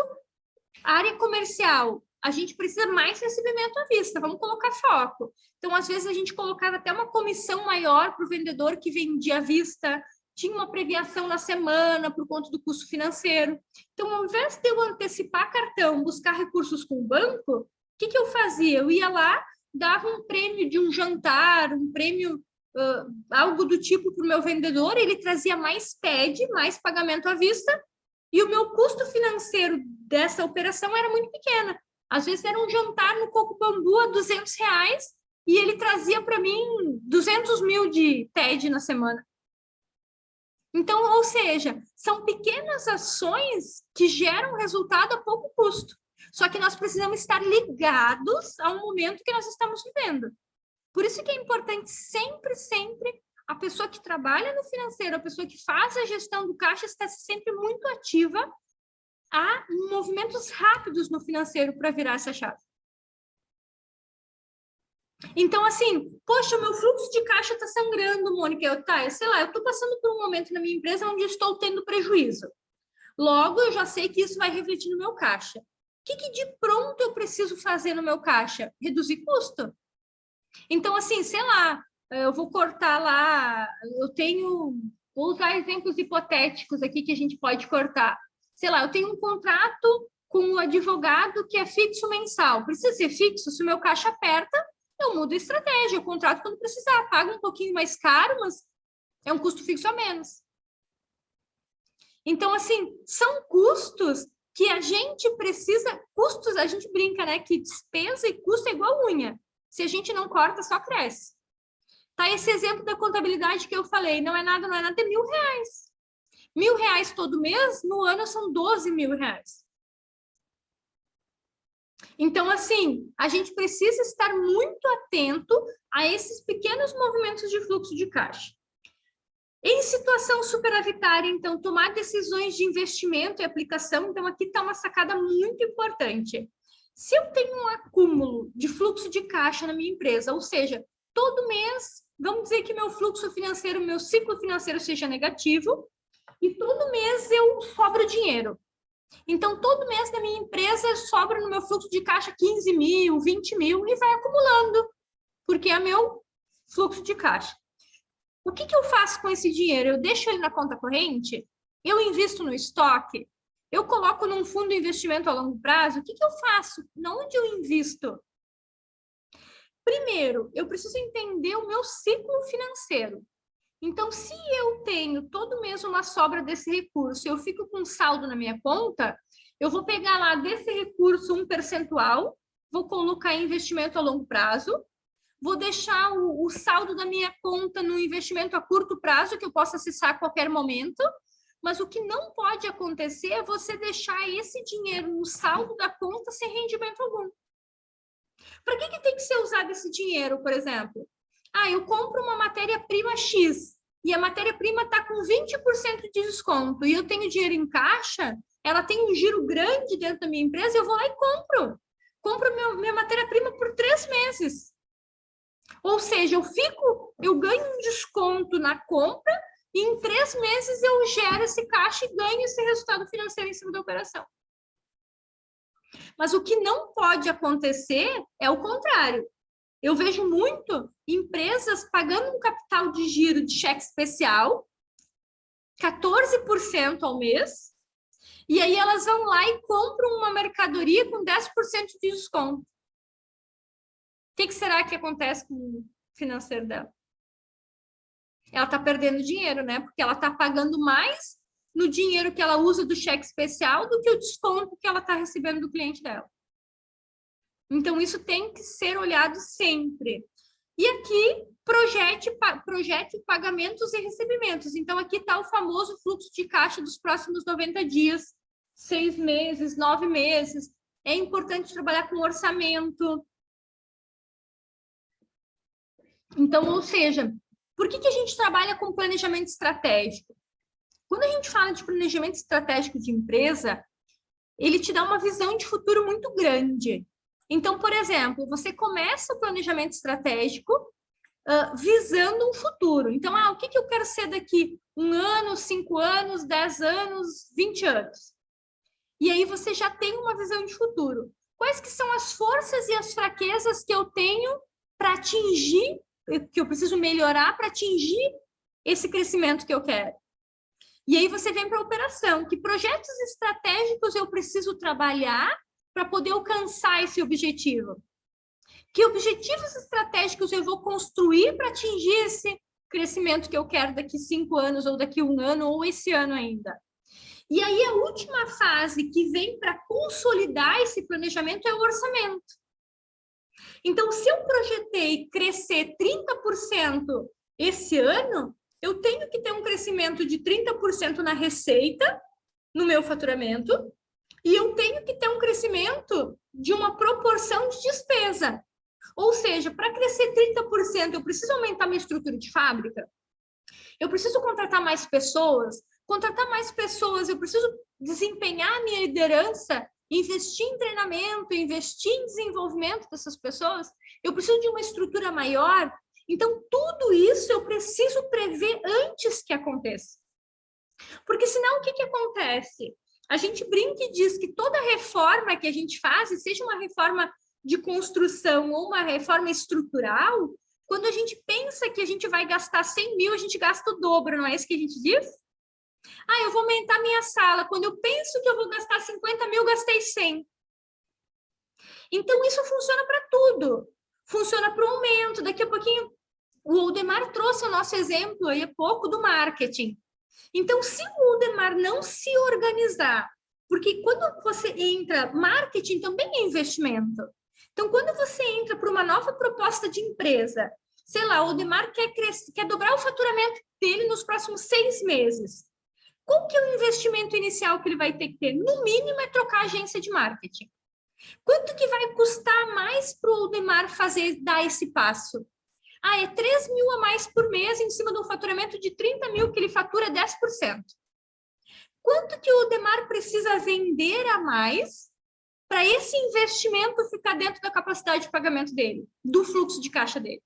a área comercial, a gente precisa mais recebimento à vista, vamos colocar foco. Então, às vezes, a gente colocava até uma comissão maior para o vendedor que vendia à vista, tinha uma previação na semana por conta do custo financeiro. Então, ao invés de eu antecipar cartão, buscar recursos com o banco, o que eu fazia? Eu ia lá, dava um prêmio de um jantar, um prêmio, algo do tipo para o meu vendedor, ele trazia mais PED, mais pagamento à vista, e o meu custo financeiro dessa operação era muito pequena. Às vezes era um jantar no Coco Bambu a R$200, e ele trazia para mim 200 mil de TED na semana. Então, ou seja, são pequenas ações que geram resultado a pouco custo. Só que nós precisamos estar ligados ao momento que nós estamos vivendo. Por isso que é importante sempre, sempre, a pessoa que trabalha no financeiro, a pessoa que faz a gestão do caixa, está sempre muito ativa a movimentos rápidos no financeiro para virar essa chave. Então, assim, poxa, o meu fluxo de caixa está sangrando, Mônica. Eu estou passando por um momento na minha empresa onde estou tendo prejuízo. Logo, eu já sei que isso vai refletir no meu caixa. O que de pronto eu preciso fazer no meu caixa? Reduzir custo. Então, assim, sei lá, eu vou cortar lá, vou usar exemplos hipotéticos aqui que a gente pode cortar. Sei lá, eu tenho um contrato com um advogado que é fixo mensal. Precisa ser fixo, se o meu caixa aperta, eu mudo a estratégia, eu contrato quando precisar, pago um pouquinho mais caro, mas é um custo fixo a menos. Então, assim, são custos que a gente precisa, custos, a gente brinca, né, que despesa e custo é igual unha. Se a gente não corta, só cresce. Tá esse exemplo da contabilidade que eu falei, não é nada, é R$1.000. R$1.000 todo mês, no ano são R$12.000. Então, assim, a gente precisa estar muito atento a esses pequenos movimentos de fluxo de caixa. Em situação superavitária, então, tomar decisões de investimento e aplicação. Então, aqui está uma sacada muito importante. Se eu tenho um acúmulo de fluxo de caixa na minha empresa, ou seja, todo mês, vamos dizer que meu fluxo financeiro, meu ciclo financeiro seja negativo, e todo mês eu sobro dinheiro. Então, todo mês da minha empresa sobra no meu fluxo de caixa 15 mil, 20 mil e vai acumulando, porque é meu fluxo de caixa. O que eu faço com esse dinheiro? Eu deixo ele na conta corrente? Eu invisto no estoque? Eu coloco num fundo de investimento a longo prazo? O que eu faço? Onde eu invisto? Primeiro, eu preciso entender o meu ciclo financeiro. Então, se eu tenho todo mês uma sobra desse recurso, eu fico com saldo na minha conta, eu vou pegar lá desse recurso um percentual, vou colocar em investimento a longo prazo, vou deixar o saldo da minha conta no investimento a curto prazo, que eu possa acessar a qualquer momento, mas o que não pode acontecer é você deixar esse dinheiro no saldo da conta sem rendimento algum. Para que tem que ser usado esse dinheiro, por exemplo? Eu compro uma matéria-prima X e a matéria-prima está com 20% de desconto e eu tenho dinheiro em caixa, ela tem um giro grande dentro da minha empresa, eu vou lá e compro. Compro minha matéria-prima por 3 meses. Ou seja, eu ganho um desconto na compra e em 3 meses eu gero esse caixa e ganho esse resultado financeiro em cima da operação. Mas o que não pode acontecer é o contrário. Eu vejo muito empresas pagando um capital de giro de cheque especial, 14% ao mês, e aí elas vão lá e compram uma mercadoria com 10% de desconto. O que será que acontece com o financeiro dela? Ela está perdendo dinheiro, né? Porque ela está pagando mais no dinheiro que ela usa do cheque especial do que o desconto que ela está recebendo do cliente dela. Então, isso tem que ser olhado sempre. E aqui, projete pagamentos e recebimentos. Então, aqui está o famoso fluxo de caixa dos próximos 90 dias, 6 meses, 9 meses. É importante trabalhar com orçamento. Então, ou seja, por que a gente trabalha com planejamento estratégico? Quando a gente fala de planejamento estratégico de empresa, ele te dá uma visão de futuro muito grande. Então, por exemplo, você começa o planejamento estratégico visando um futuro. Então, o que eu quero ser daqui 1 ano, 5 anos, 10 anos, 20 anos? E aí você já tem uma visão de futuro. Quais que são as forças e as fraquezas que eu tenho para atingir, que eu preciso melhorar para atingir esse crescimento que eu quero? E aí você vem para a operação. Que projetos estratégicos eu preciso trabalhar para poder alcançar esse objetivo? Que objetivos estratégicos eu vou construir para atingir esse crescimento que eu quero daqui 5 anos, ou daqui 1 ano, ou esse ano ainda? E aí a última fase que vem para consolidar esse planejamento é o orçamento. Então, se eu projetei crescer 30% esse ano, eu tenho que ter um crescimento de 30% na receita, no meu faturamento, e eu tenho que ter um crescimento de uma proporção de despesa. Ou seja, para crescer 30%, eu preciso aumentar minha estrutura de fábrica? Eu preciso contratar mais pessoas? Contratar mais pessoas, eu preciso desempenhar a minha liderança, investir em treinamento, investir em desenvolvimento dessas pessoas? Eu preciso de uma estrutura maior? Então, tudo isso eu preciso prever antes que aconteça. Porque senão, o que acontece? A gente brinca e diz que toda reforma que a gente faz, seja uma reforma de construção ou uma reforma estrutural, quando a gente pensa que a gente vai gastar 100 mil, a gente gasta o dobro, não é isso que a gente diz? Ah, eu vou aumentar minha sala. Quando eu penso que eu vou gastar 50 mil, gastei 100. Então, isso funciona para tudo. Funciona para o aumento. Daqui a pouquinho, o Oldemar trouxe o nosso exemplo aí há pouco do marketing. Então, se o Oldemar não se organizar, porque quando você entra, marketing também é investimento. Então, quando você entra para uma nova proposta de empresa, sei lá, o Oldemar quer dobrar o faturamento dele nos próximos 6 meses. Qual que é o investimento inicial que ele vai ter que ter? No mínimo é trocar a agência de marketing. Quanto que vai custar mais para o Oldemar dar esse passo? Ah, é 3 mil a mais por mês em cima de um faturamento de 30 mil que ele fatura 10%. Quanto que o Oldemar precisa vender a mais para esse investimento ficar dentro da capacidade de pagamento dele, do fluxo de caixa dele?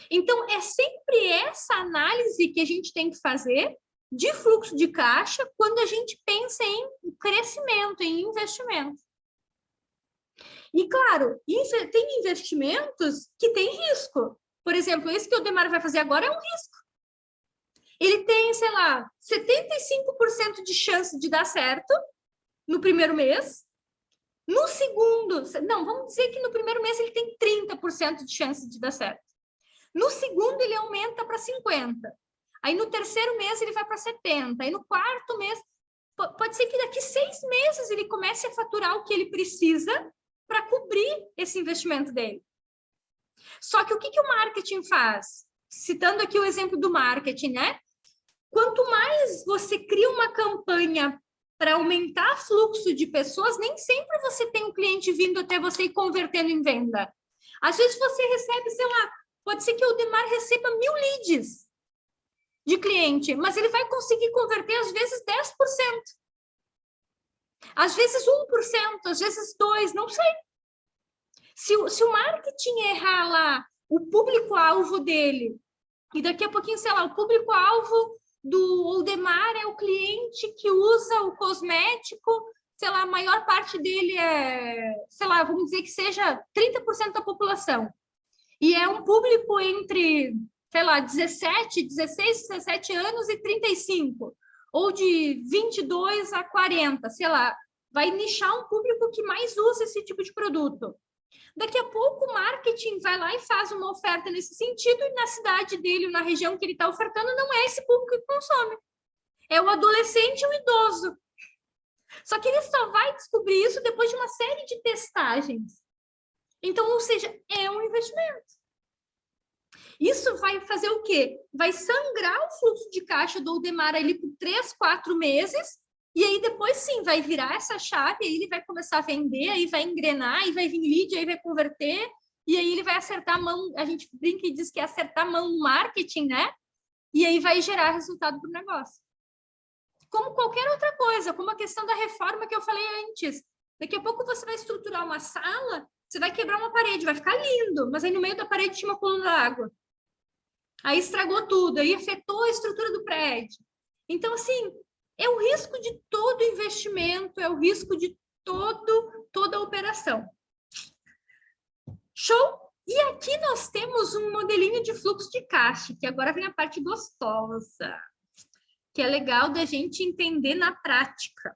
Então, é sempre essa análise que a gente tem que fazer de fluxo de caixa quando a gente pensa em crescimento, em investimento. E, claro, tem investimentos que têm risco. Por exemplo, esse que o Oldemar vai fazer agora é um risco. Ele tem, sei lá, 75% de chance de dar certo no primeiro mês. No segundo, não, vamos dizer que no primeiro mês ele tem 30% de chance de dar certo. No segundo, ele aumenta para 50%. Aí no terceiro mês ele vai para 70%. Aí no quarto mês, pode ser que daqui 6 meses ele comece a faturar o que ele precisa para cobrir esse investimento dele. Só que o que o marketing faz? Citando aqui o exemplo do marketing, né? Quanto mais você cria uma campanha para aumentar o fluxo de pessoas, nem sempre você tem um cliente vindo até você e convertendo em venda. Às vezes você recebe, sei lá, pode ser que o Oldemar receba 1000 leads de cliente, mas ele vai conseguir converter às vezes 10%. Às vezes 1%, às vezes 2%, não sei. Se o marketing errar lá o público-alvo dele, e daqui a pouquinho, sei lá, o público-alvo do Oldemar é o cliente que usa o cosmético, sei lá, a maior parte dele é, sei lá, vamos dizer que seja 30% da população. E é um público entre, sei lá, 16, 17 anos e 35, ou de 22 a 40, sei lá, vai nichar um público que mais usa esse tipo de produto. Daqui a pouco o marketing vai lá e faz uma oferta nesse sentido e na cidade dele, na região que ele está ofertando, não é esse público que consome. É o adolescente e o idoso. Só que ele só vai descobrir isso depois de uma série de testagens. Então, ou seja, é um investimento. Isso vai fazer o quê? Vai sangrar o fluxo de caixa do Oldemar ali por 3, 4 meses, e aí depois sim, vai virar essa chave, aí ele vai começar a vender, aí vai engrenar, aí vai vir lead, aí vai converter, e aí ele vai acertar a mão, a gente brinca e diz que é acertar a mão no marketing, né? E aí vai gerar resultado para o negócio. Como qualquer outra coisa, como a questão da reforma que eu falei antes. Daqui a pouco você vai estruturar uma sala, você vai quebrar uma parede, vai ficar lindo, mas aí no meio da parede tinha uma coluna d'água. Aí estragou tudo, aí afetou a estrutura do prédio. Então, assim, é o risco de todo investimento, é o risco de toda a operação. Show? E aqui nós temos um modelinho de fluxo de caixa, que agora vem a parte gostosa, que é legal da gente entender na prática.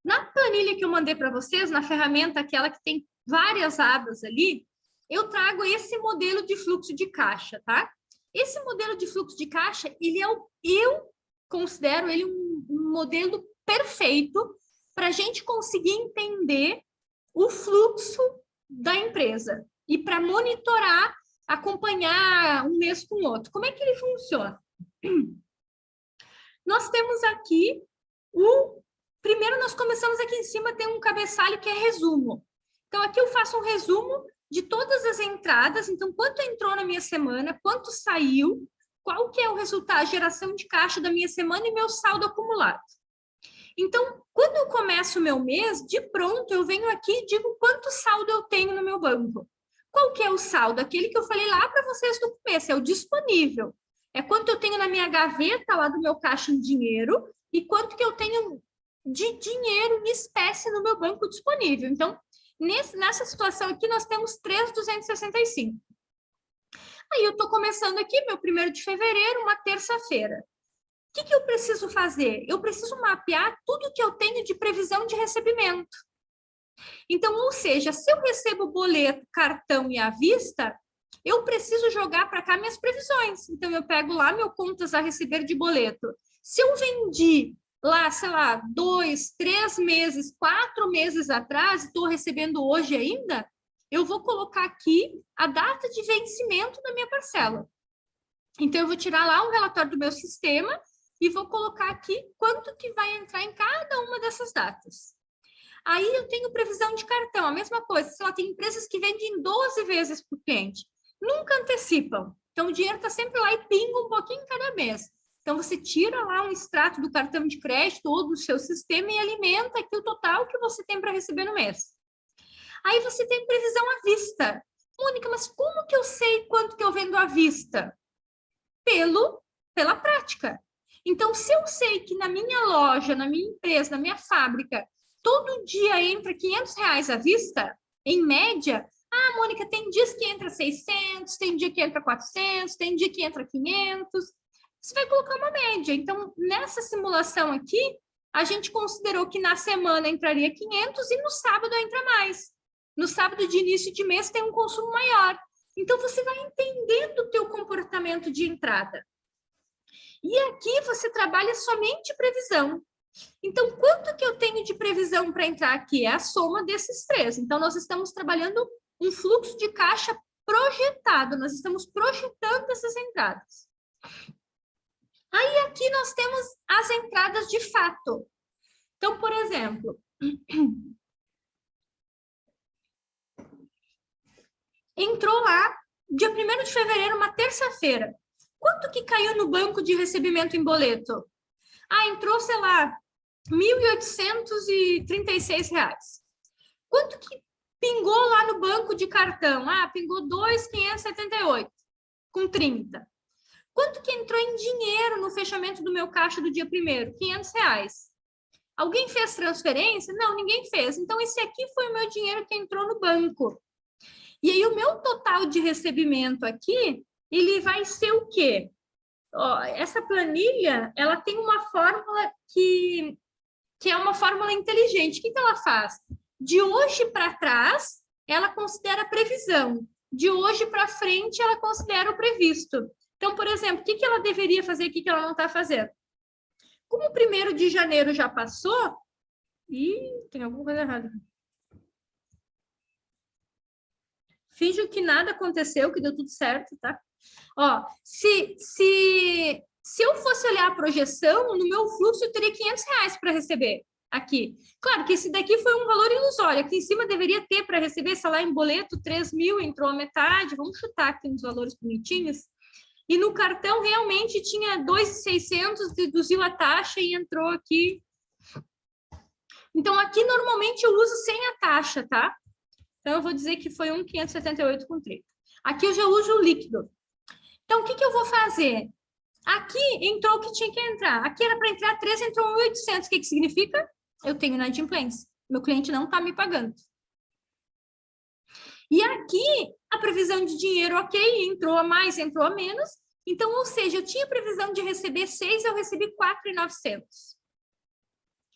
Na planilha que eu mandei para vocês, na ferramenta, aquela que tem várias abas ali, eu trago esse modelo de fluxo de caixa, tá? Esse modelo de fluxo de caixa, eu considero ele um modelo perfeito para a gente conseguir entender o fluxo da empresa e para monitorar acompanhar um mês com o outro. Como é que ele funciona? Nós temos aqui primeiro nós começamos aqui em cima, tem um cabeçalho que é resumo. Então, aqui eu faço um resumo de todas as entradas, então, quanto entrou na minha semana, quanto saiu, qual que é o resultado, a geração de caixa da minha semana e meu saldo acumulado. Então, quando eu começo o meu mês, de pronto, eu venho aqui e digo quanto saldo eu tenho no meu banco. Qual que é o saldo? Aquele que eu falei lá para vocês no começo, é o disponível. É quanto eu tenho na minha gaveta lá do meu caixa em dinheiro e quanto que eu tenho de dinheiro em espécie no meu banco disponível. Então, nessa situação aqui, nós temos 3.265. Aí eu estou começando aqui, meu 1º de fevereiro, uma terça-feira. O que eu preciso fazer? Eu preciso mapear tudo que eu tenho de previsão de recebimento. Então, ou seja, se eu recebo boleto, cartão e à vista, eu preciso jogar para cá minhas previsões. Então, eu pego lá meu contas a receber de boleto. Se eu vendi lá, sei lá, 2, 3 meses, 4 meses atrás, estou recebendo hoje ainda, eu vou colocar aqui a data de vencimento da minha parcela. Então, eu vou tirar lá um relatório do meu sistema e vou colocar aqui quanto que vai entrar em cada uma dessas datas. Aí eu tenho previsão de cartão, a mesma coisa. Se ela tem empresas que vendem 12 vezes para o cliente, nunca antecipam. Então, o dinheiro está sempre lá e pinga um pouquinho cada mês. Então, você tira lá um extrato do cartão de crédito ou do seu sistema e alimenta aqui o total que você tem para receber no mês. Aí você tem previsão à vista. Mônica, mas como que eu sei quanto que eu vendo à vista? Pela prática. Então, se eu sei que na minha loja, na minha empresa, na minha fábrica, todo dia entra R$500 à vista, em média, Mônica, tem dias que entra 600, tem dia que entra 400, tem dia que entra 500. Você vai colocar uma média. Então, nessa simulação aqui, a gente considerou que na semana entraria 500 e no sábado entra mais. No sábado de início de mês tem um consumo maior. Então, você vai entendendo o teu comportamento de entrada. E aqui você trabalha somente previsão. Então, quanto que eu tenho de previsão para entrar aqui? É a soma desses 3. Então, nós estamos trabalhando um fluxo de caixa projetado. Nós estamos projetando essas entradas. Aí, aqui nós temos as entradas de fato. Então, por exemplo, entrou lá, dia 1º de fevereiro, uma terça-feira. Quanto que caiu no banco de recebimento em boleto? Entrou, sei lá, R$1.836. Quanto que pingou lá no banco de cartão? Pingou 2.578,30. Quanto que entrou em dinheiro no fechamento do meu caixa do dia 1º? R$500. Alguém fez transferência? Não, ninguém fez. Então, esse aqui foi o meu dinheiro que entrou no banco. E aí, o meu total de recebimento aqui, ele vai ser o quê? Essa planilha, ela tem uma fórmula que é uma fórmula inteligente. O que ela faz? De hoje para trás, ela considera a previsão. De hoje para frente, ela considera o previsto. Então, por exemplo, o que ela deveria fazer aqui que ela não está fazendo? Como o 1º de janeiro já passou... tem alguma coisa errada. Finjo que nada aconteceu, que deu tudo certo, tá? Se eu fosse olhar a projeção, no meu fluxo eu teria R$500 para receber aqui. Claro que esse daqui foi um valor ilusório. Aqui em cima deveria ter para receber, sei lá, em boleto, 3.000, entrou a metade. Vamos chutar aqui uns valores bonitinhos. E no cartão realmente tinha 2.600, deduziu a taxa e entrou aqui. Então, aqui normalmente eu uso sem a taxa, tá? Então, eu vou dizer que foi 1.578,30. Aqui eu já uso o líquido. Então, o que eu vou fazer? Aqui entrou o que tinha que entrar. Aqui era para entrar 3, entrou 1.800. O que significa? Eu tenho inadimplência. Meu cliente não está me pagando. E aqui, a previsão de dinheiro, ok, entrou a mais, entrou a menos. Então, ou seja, eu tinha previsão de receber 6, eu recebi 4.900.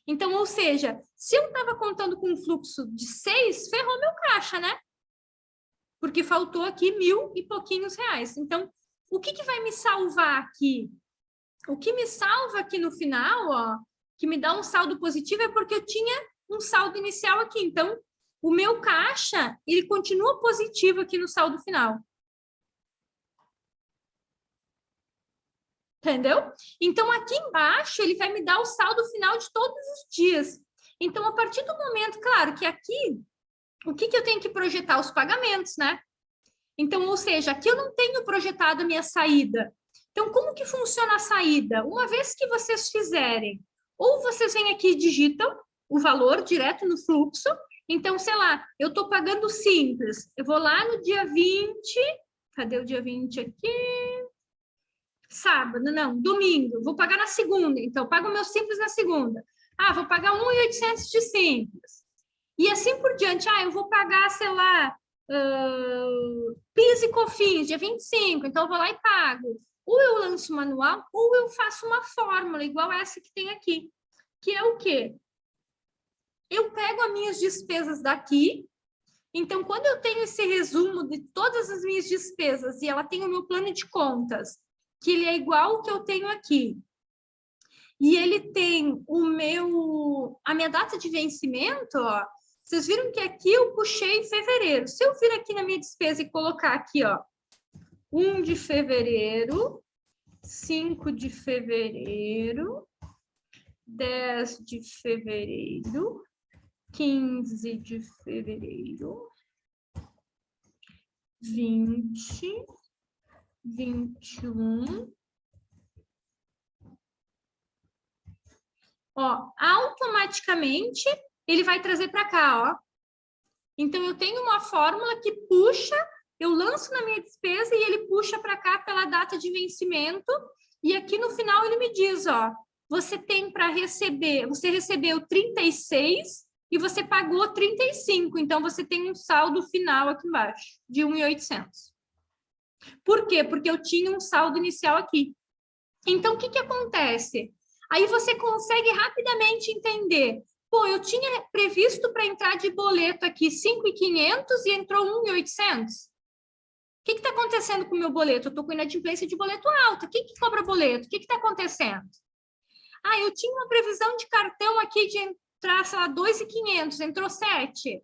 Então, ou seja, se eu estava contando com um fluxo de 6, ferrou meu caixa, né? Porque faltou aqui 1.000 e pouquinhos reais. Então, o que vai me salvar aqui? O que me salva aqui no final, que me dá um saldo positivo, é porque eu tinha um saldo inicial aqui. Então, o meu caixa, ele continua positivo aqui no saldo final. Entendeu? Então, aqui embaixo, ele vai me dar o saldo final de todos os dias. Então, a partir do momento, claro, que aqui, o que eu tenho que projetar? Os pagamentos, né? Então, ou seja, aqui eu não tenho projetado a minha saída. Então, como que funciona a saída? Uma vez que vocês fizerem, ou vocês vêm aqui e digitam o valor direto no fluxo. Então, sei lá, eu estou pagando simples. Eu vou lá no dia 20. Cadê o dia 20 aqui? Sábado, não, domingo. Vou pagar na segunda. Então, eu pago o meu simples na segunda. Ah, vou pagar 1.800 de simples. E assim por diante. Ah, eu vou pagar, sei lá, PIS e COFINS, dia 25. Então, eu vou lá e pago. Ou eu lanço manual, ou eu faço uma fórmula, igual essa que tem aqui. Que é o quê? Eu pego as minhas despesas daqui. Então, quando eu tenho esse resumo de todas as minhas despesas e ela tem o meu plano de contas, que ele é igual ao que eu tenho aqui, e ele tem a minha data de vencimento, ó, vocês viram que aqui eu puxei em fevereiro. Se eu vir aqui na minha despesa e colocar aqui, ó, 1 de fevereiro, 5 de fevereiro, 10 de fevereiro, 15 de fevereiro, 20, 21. Ó, automaticamente ele vai trazer para cá, ó. Então, eu tenho uma fórmula que puxa, eu lanço na minha despesa e ele puxa para cá pela data de vencimento. E aqui no final ele me diz, ó, você tem para receber, você recebeu 36 e você pagou 35. Então, você tem um saldo final aqui embaixo de 1.800. Por quê? Porque eu tinha um saldo inicial aqui. Então, o que acontece? Aí você consegue rapidamente entender. Pô, eu tinha previsto para entrar de boleto aqui 5.500 e entrou 1.800. O que está acontecendo com o meu boleto? Eu estou com inadimplência de boleto alta. Quem que cobra boleto? O que está acontecendo? Ah, eu tinha uma previsão de cartão aqui de entrar, sei lá, 2.500, entrou 7.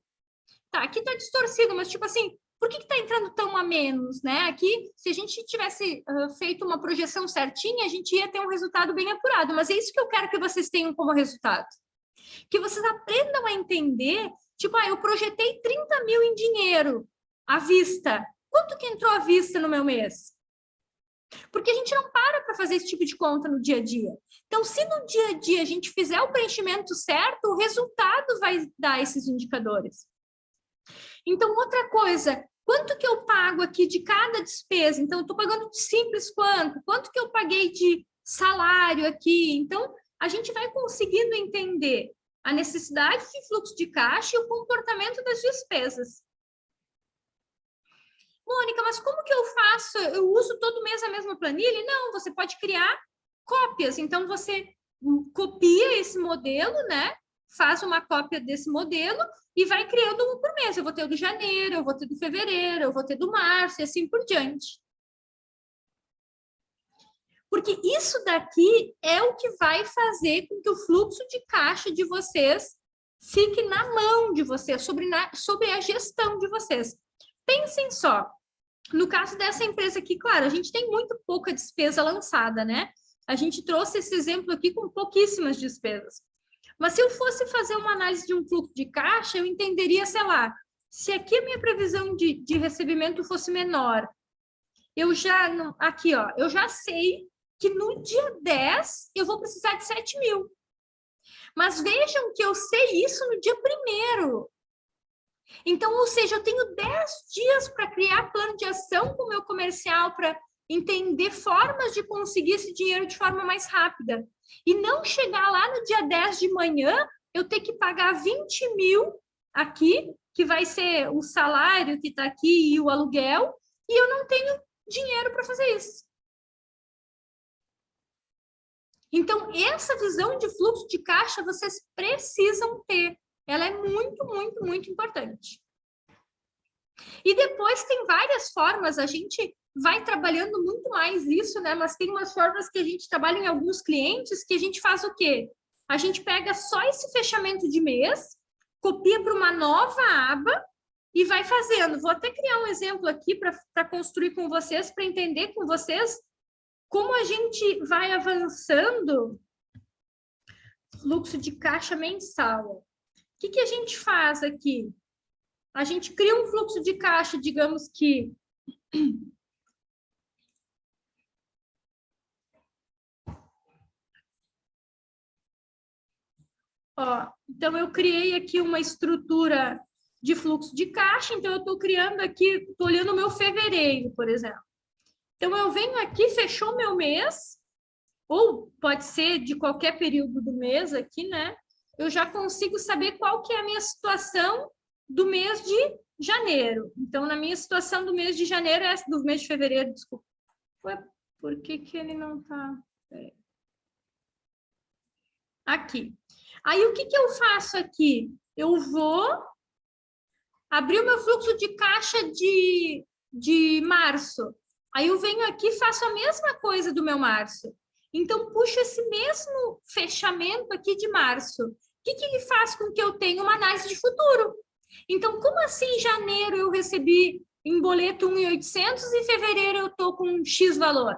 Tá, aqui está distorcido, mas tipo assim, por que está entrando tão a menos, né? Aqui, se a gente tivesse feito uma projeção certinha, a gente ia ter um resultado bem apurado, mas é isso que eu quero que vocês tenham como resultado. Que vocês aprendam a entender, tipo, eu projetei 30 mil em dinheiro à vista. Quanto que entrou à vista no meu mês? Porque a gente não para fazer esse tipo de conta no dia a dia. Então, se no dia a dia a gente fizer o preenchimento certo, o resultado vai dar esses indicadores. Então, outra coisa, quanto que eu pago aqui de cada despesa? Então, eu estou pagando de simples quanto? Quanto que eu paguei de salário aqui? Então, a gente vai conseguindo entender a necessidade de fluxo de caixa e o comportamento das despesas. Mônica, mas como que eu faço? Eu uso todo mês a mesma planilha? Não, você pode criar cópias. Então, você copia esse modelo, né? Faz uma cópia desse modelo e vai criando um por mês. Eu vou ter o do janeiro, eu vou ter do fevereiro, eu vou ter do março e assim por diante. Porque isso daqui é o que vai fazer com que o fluxo de caixa de vocês fique na mão de vocês, sobre a gestão de vocês. Pensem só, no caso dessa empresa aqui, claro, a gente tem muito pouca despesa lançada, né? A gente trouxe esse exemplo aqui com pouquíssimas despesas. Mas se eu fosse fazer uma análise de um fluxo de caixa, eu entenderia, sei lá, se aqui a minha previsão de recebimento fosse menor, eu já, aqui, ó, eu já sei que no dia 10 eu vou precisar de 7 mil. Mas vejam que eu sei isso no dia 1º. Então, ou seja, eu tenho 10 dias para criar plano de ação com o meu comercial, para entender formas de conseguir esse dinheiro de forma mais rápida. E não chegar lá no dia 10 de manhã, eu ter que pagar 20 mil aqui, que vai ser o salário que está aqui e o aluguel, e eu não tenho dinheiro para fazer isso. Então, essa visão de fluxo de caixa vocês precisam ter. Ela é muito, muito, muito importante. E depois tem várias formas, a gente vai trabalhando muito mais isso, né? Mas tem umas formas que a gente trabalha em alguns clientes que a gente faz o quê? A gente pega só esse fechamento de mês, copia para uma nova aba e vai fazendo. Vou até criar um exemplo aqui para construir com vocês, para entender com vocês como a gente vai avançando, fluxo de caixa mensal. O que a gente faz aqui? A gente cria um fluxo de caixa, digamos que... Ó, então, eu criei aqui uma estrutura de fluxo de caixa, então eu estou criando aqui, estou olhando o meu fevereiro, por exemplo. Então, eu venho aqui, fechou meu mês, ou pode ser de qualquer período do mês aqui, né? Eu já consigo saber qual que é a minha situação do mês de janeiro. Então, na minha situação do mês de janeiro, do mês de fevereiro, desculpa. Ué, por que ele não está... Aqui. Aí, o que eu faço aqui? Eu vou abrir o meu fluxo de caixa de março. Aí, eu venho aqui e faço a mesma coisa do meu março. Então, puxo esse mesmo fechamento aqui de março. O que ele faz com que eu tenha uma análise de futuro? Então, como assim em janeiro eu recebi em boleto 1.800 e em fevereiro eu estou com X valor?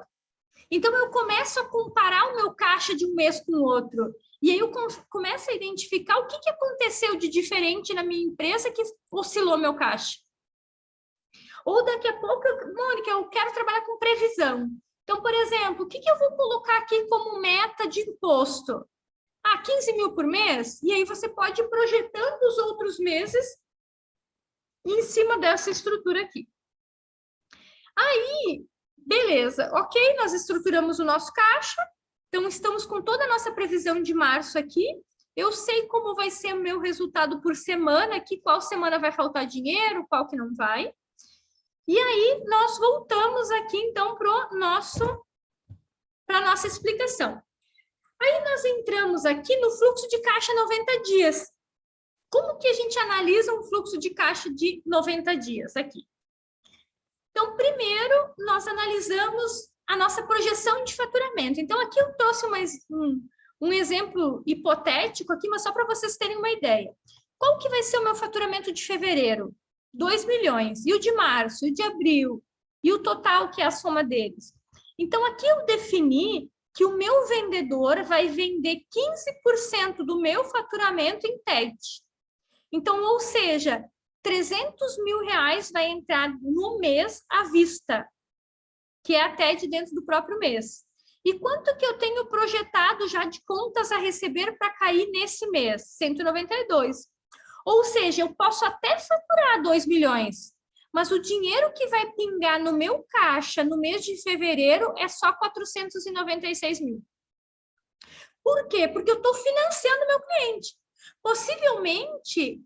Então, eu começo a comparar o meu caixa de um mês com o outro. E aí eu começo a identificar o que aconteceu de diferente na minha empresa que oscilou meu caixa. Ou daqui a pouco, Mônica, eu quero trabalhar com previsão. Então, por exemplo, o que eu vou colocar aqui como meta de imposto? 15 mil por mês? E aí você pode ir projetando os outros meses em cima dessa estrutura aqui. Aí, beleza, ok, nós estruturamos o nosso caixa, então estamos com toda a nossa previsão de março aqui, eu sei como vai ser o meu resultado por semana aqui, qual semana vai faltar dinheiro, qual que não vai. E aí, nós voltamos aqui, então, para a nossa explicação. Aí, nós entramos aqui no fluxo de caixa 90 dias. Como que a gente analisa um fluxo de caixa de 90 dias aqui? Então, primeiro, nós analisamos a nossa projeção de faturamento. Então, aqui eu trouxe um exemplo hipotético aqui, mas só para vocês terem uma ideia. Qual que vai ser o meu faturamento de fevereiro? 2 milhões. E o de março, e o de abril, e o total, que é a soma deles. Então, aqui eu defini que o meu vendedor vai vender 15% do meu faturamento em TED. Então, ou seja, 300 mil reais vai entrar no mês à vista, que é a TED dentro do próprio mês. E quanto que eu tenho projetado já de contas a receber para cair nesse mês? 192. Ou seja, eu posso até faturar 2 milhões, mas o dinheiro que vai pingar no meu caixa no mês de fevereiro é só 496 mil. Por quê? Porque eu estou financiando meu cliente. Possivelmente,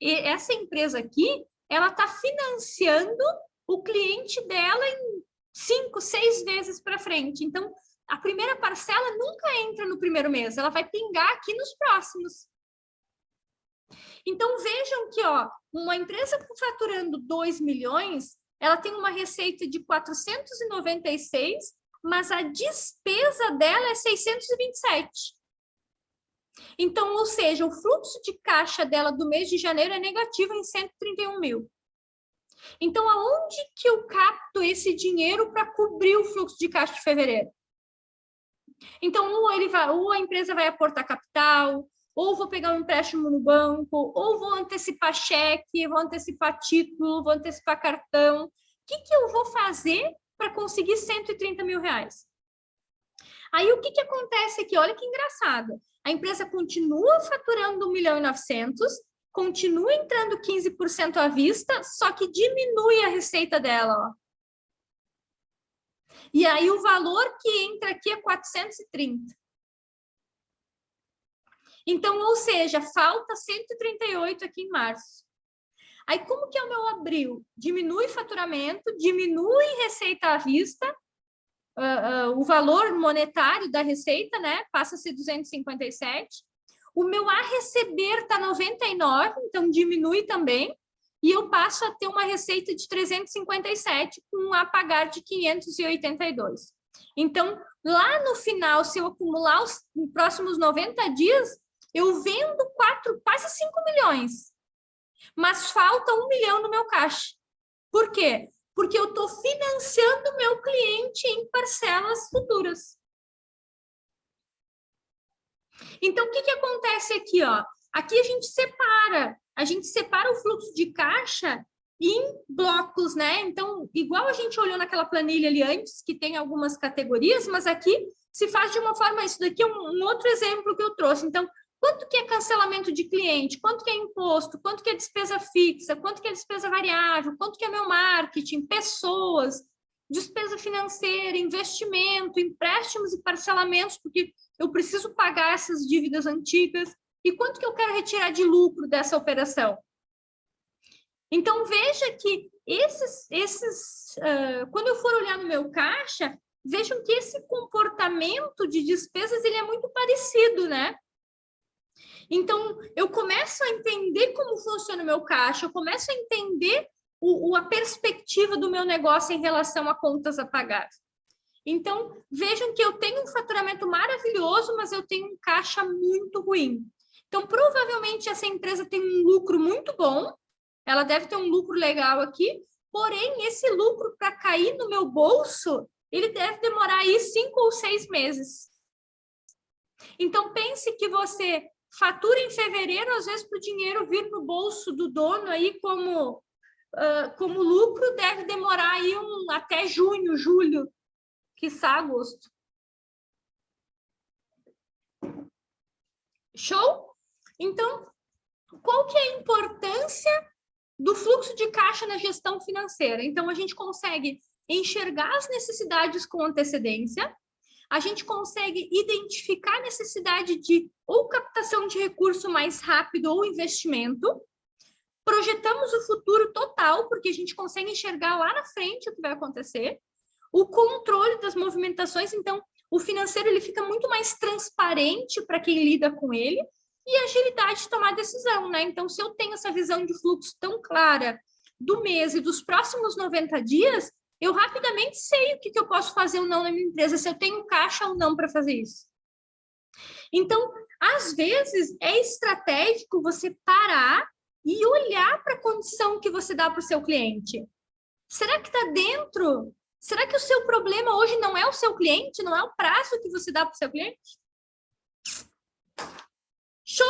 essa empresa aqui, ela está financiando o cliente dela em 5, 6 vezes para frente. Então, a primeira parcela nunca entra no primeiro mês, ela vai pingar aqui nos próximos. Então, vejam que uma empresa faturando 2 milhões, ela tem uma receita de 496, mas a despesa dela é 627. Então, ou seja, o fluxo de caixa dela do mês de janeiro é negativo em 131 mil. Então, aonde que eu capto esse dinheiro para cobrir o fluxo de caixa de fevereiro? Então, ou a empresa vai aportar capital, ou vou pegar um empréstimo no banco, ou vou antecipar cheque, vou antecipar título, vou antecipar cartão. O que eu vou fazer para conseguir 130 mil reais? Aí, o que acontece aqui? Olha que engraçado. A empresa continua faturando 1.900.000, continua entrando 15% à vista, só que diminui a receita dela. E aí, o valor que entra aqui é 430. Então, ou seja, falta 138 aqui em março. Aí, como que é o meu abril? Diminui faturamento, diminui receita à vista, o valor monetário da receita, né? Passa a ser 257. O meu a receber está 99, então diminui também. E eu passo a ter uma receita de 357 com um a pagar de 582. Então, lá no final, se eu acumular os próximos 90 dias, eu vendo quase 5 milhões. Mas falta 1 milhão no meu caixa. Por quê? porque eu estou financiando o meu cliente em parcelas futuras. Então, o que que acontece aqui, ó? Aqui a gente separa o fluxo de caixa em blocos, né? Então, igual a gente olhou naquela planilha ali antes, que tem algumas categorias, mas aqui se faz de uma forma, isso daqui é um outro exemplo que eu trouxe. Então, quanto que é cancelamento de cliente, quanto que é imposto, quanto que é despesa fixa, quanto que é despesa variável, quanto que é meu marketing, pessoas, despesa financeira, investimento, empréstimos e parcelamentos, porque eu preciso pagar essas dívidas antigas, e quanto que eu quero retirar de lucro dessa operação. Então, veja que quando eu for olhar no meu caixa, vejam que esse comportamento de despesas ele é muito parecido, né? Então, eu começo a entender como funciona o meu caixa, eu começo a entender a perspectiva do meu negócio em relação a contas a pagar. Então, vejam que eu tenho um faturamento maravilhoso, mas eu tenho um caixa muito ruim. Então, provavelmente, essa empresa tem um lucro muito bom, ela deve ter um lucro legal aqui, porém, esse lucro, para cair no meu bolso, ele deve demorar aí 5 ou 6 meses. Então, pense que você fatura em fevereiro, às vezes, para o dinheiro vir no bolso do dono aí como lucro, deve demorar aí até junho, julho, quiçá agosto. Show? Então, qual que é a importância do fluxo de caixa na gestão financeira? Então, a gente consegue enxergar as necessidades com antecedência, a gente consegue identificar a necessidade de ou captação de recurso mais rápido ou investimento, projetamos o futuro total, porque a gente consegue enxergar lá na frente o que vai acontecer, o controle das movimentações, então o financeiro ele fica muito mais transparente para quem lida com ele, e agilidade de tomar decisão, né? Então, se eu tenho essa visão de fluxo tão clara do mês e dos próximos 90 dias, eu rapidamente sei o que eu posso fazer ou não na minha empresa, se eu tenho caixa ou não para fazer isso. Então, às vezes, é estratégico você parar e olhar para a condição que você dá para o seu cliente. Será que está dentro? Será que o seu problema hoje não é o seu cliente? Não é o prazo que você dá para o seu cliente? Show?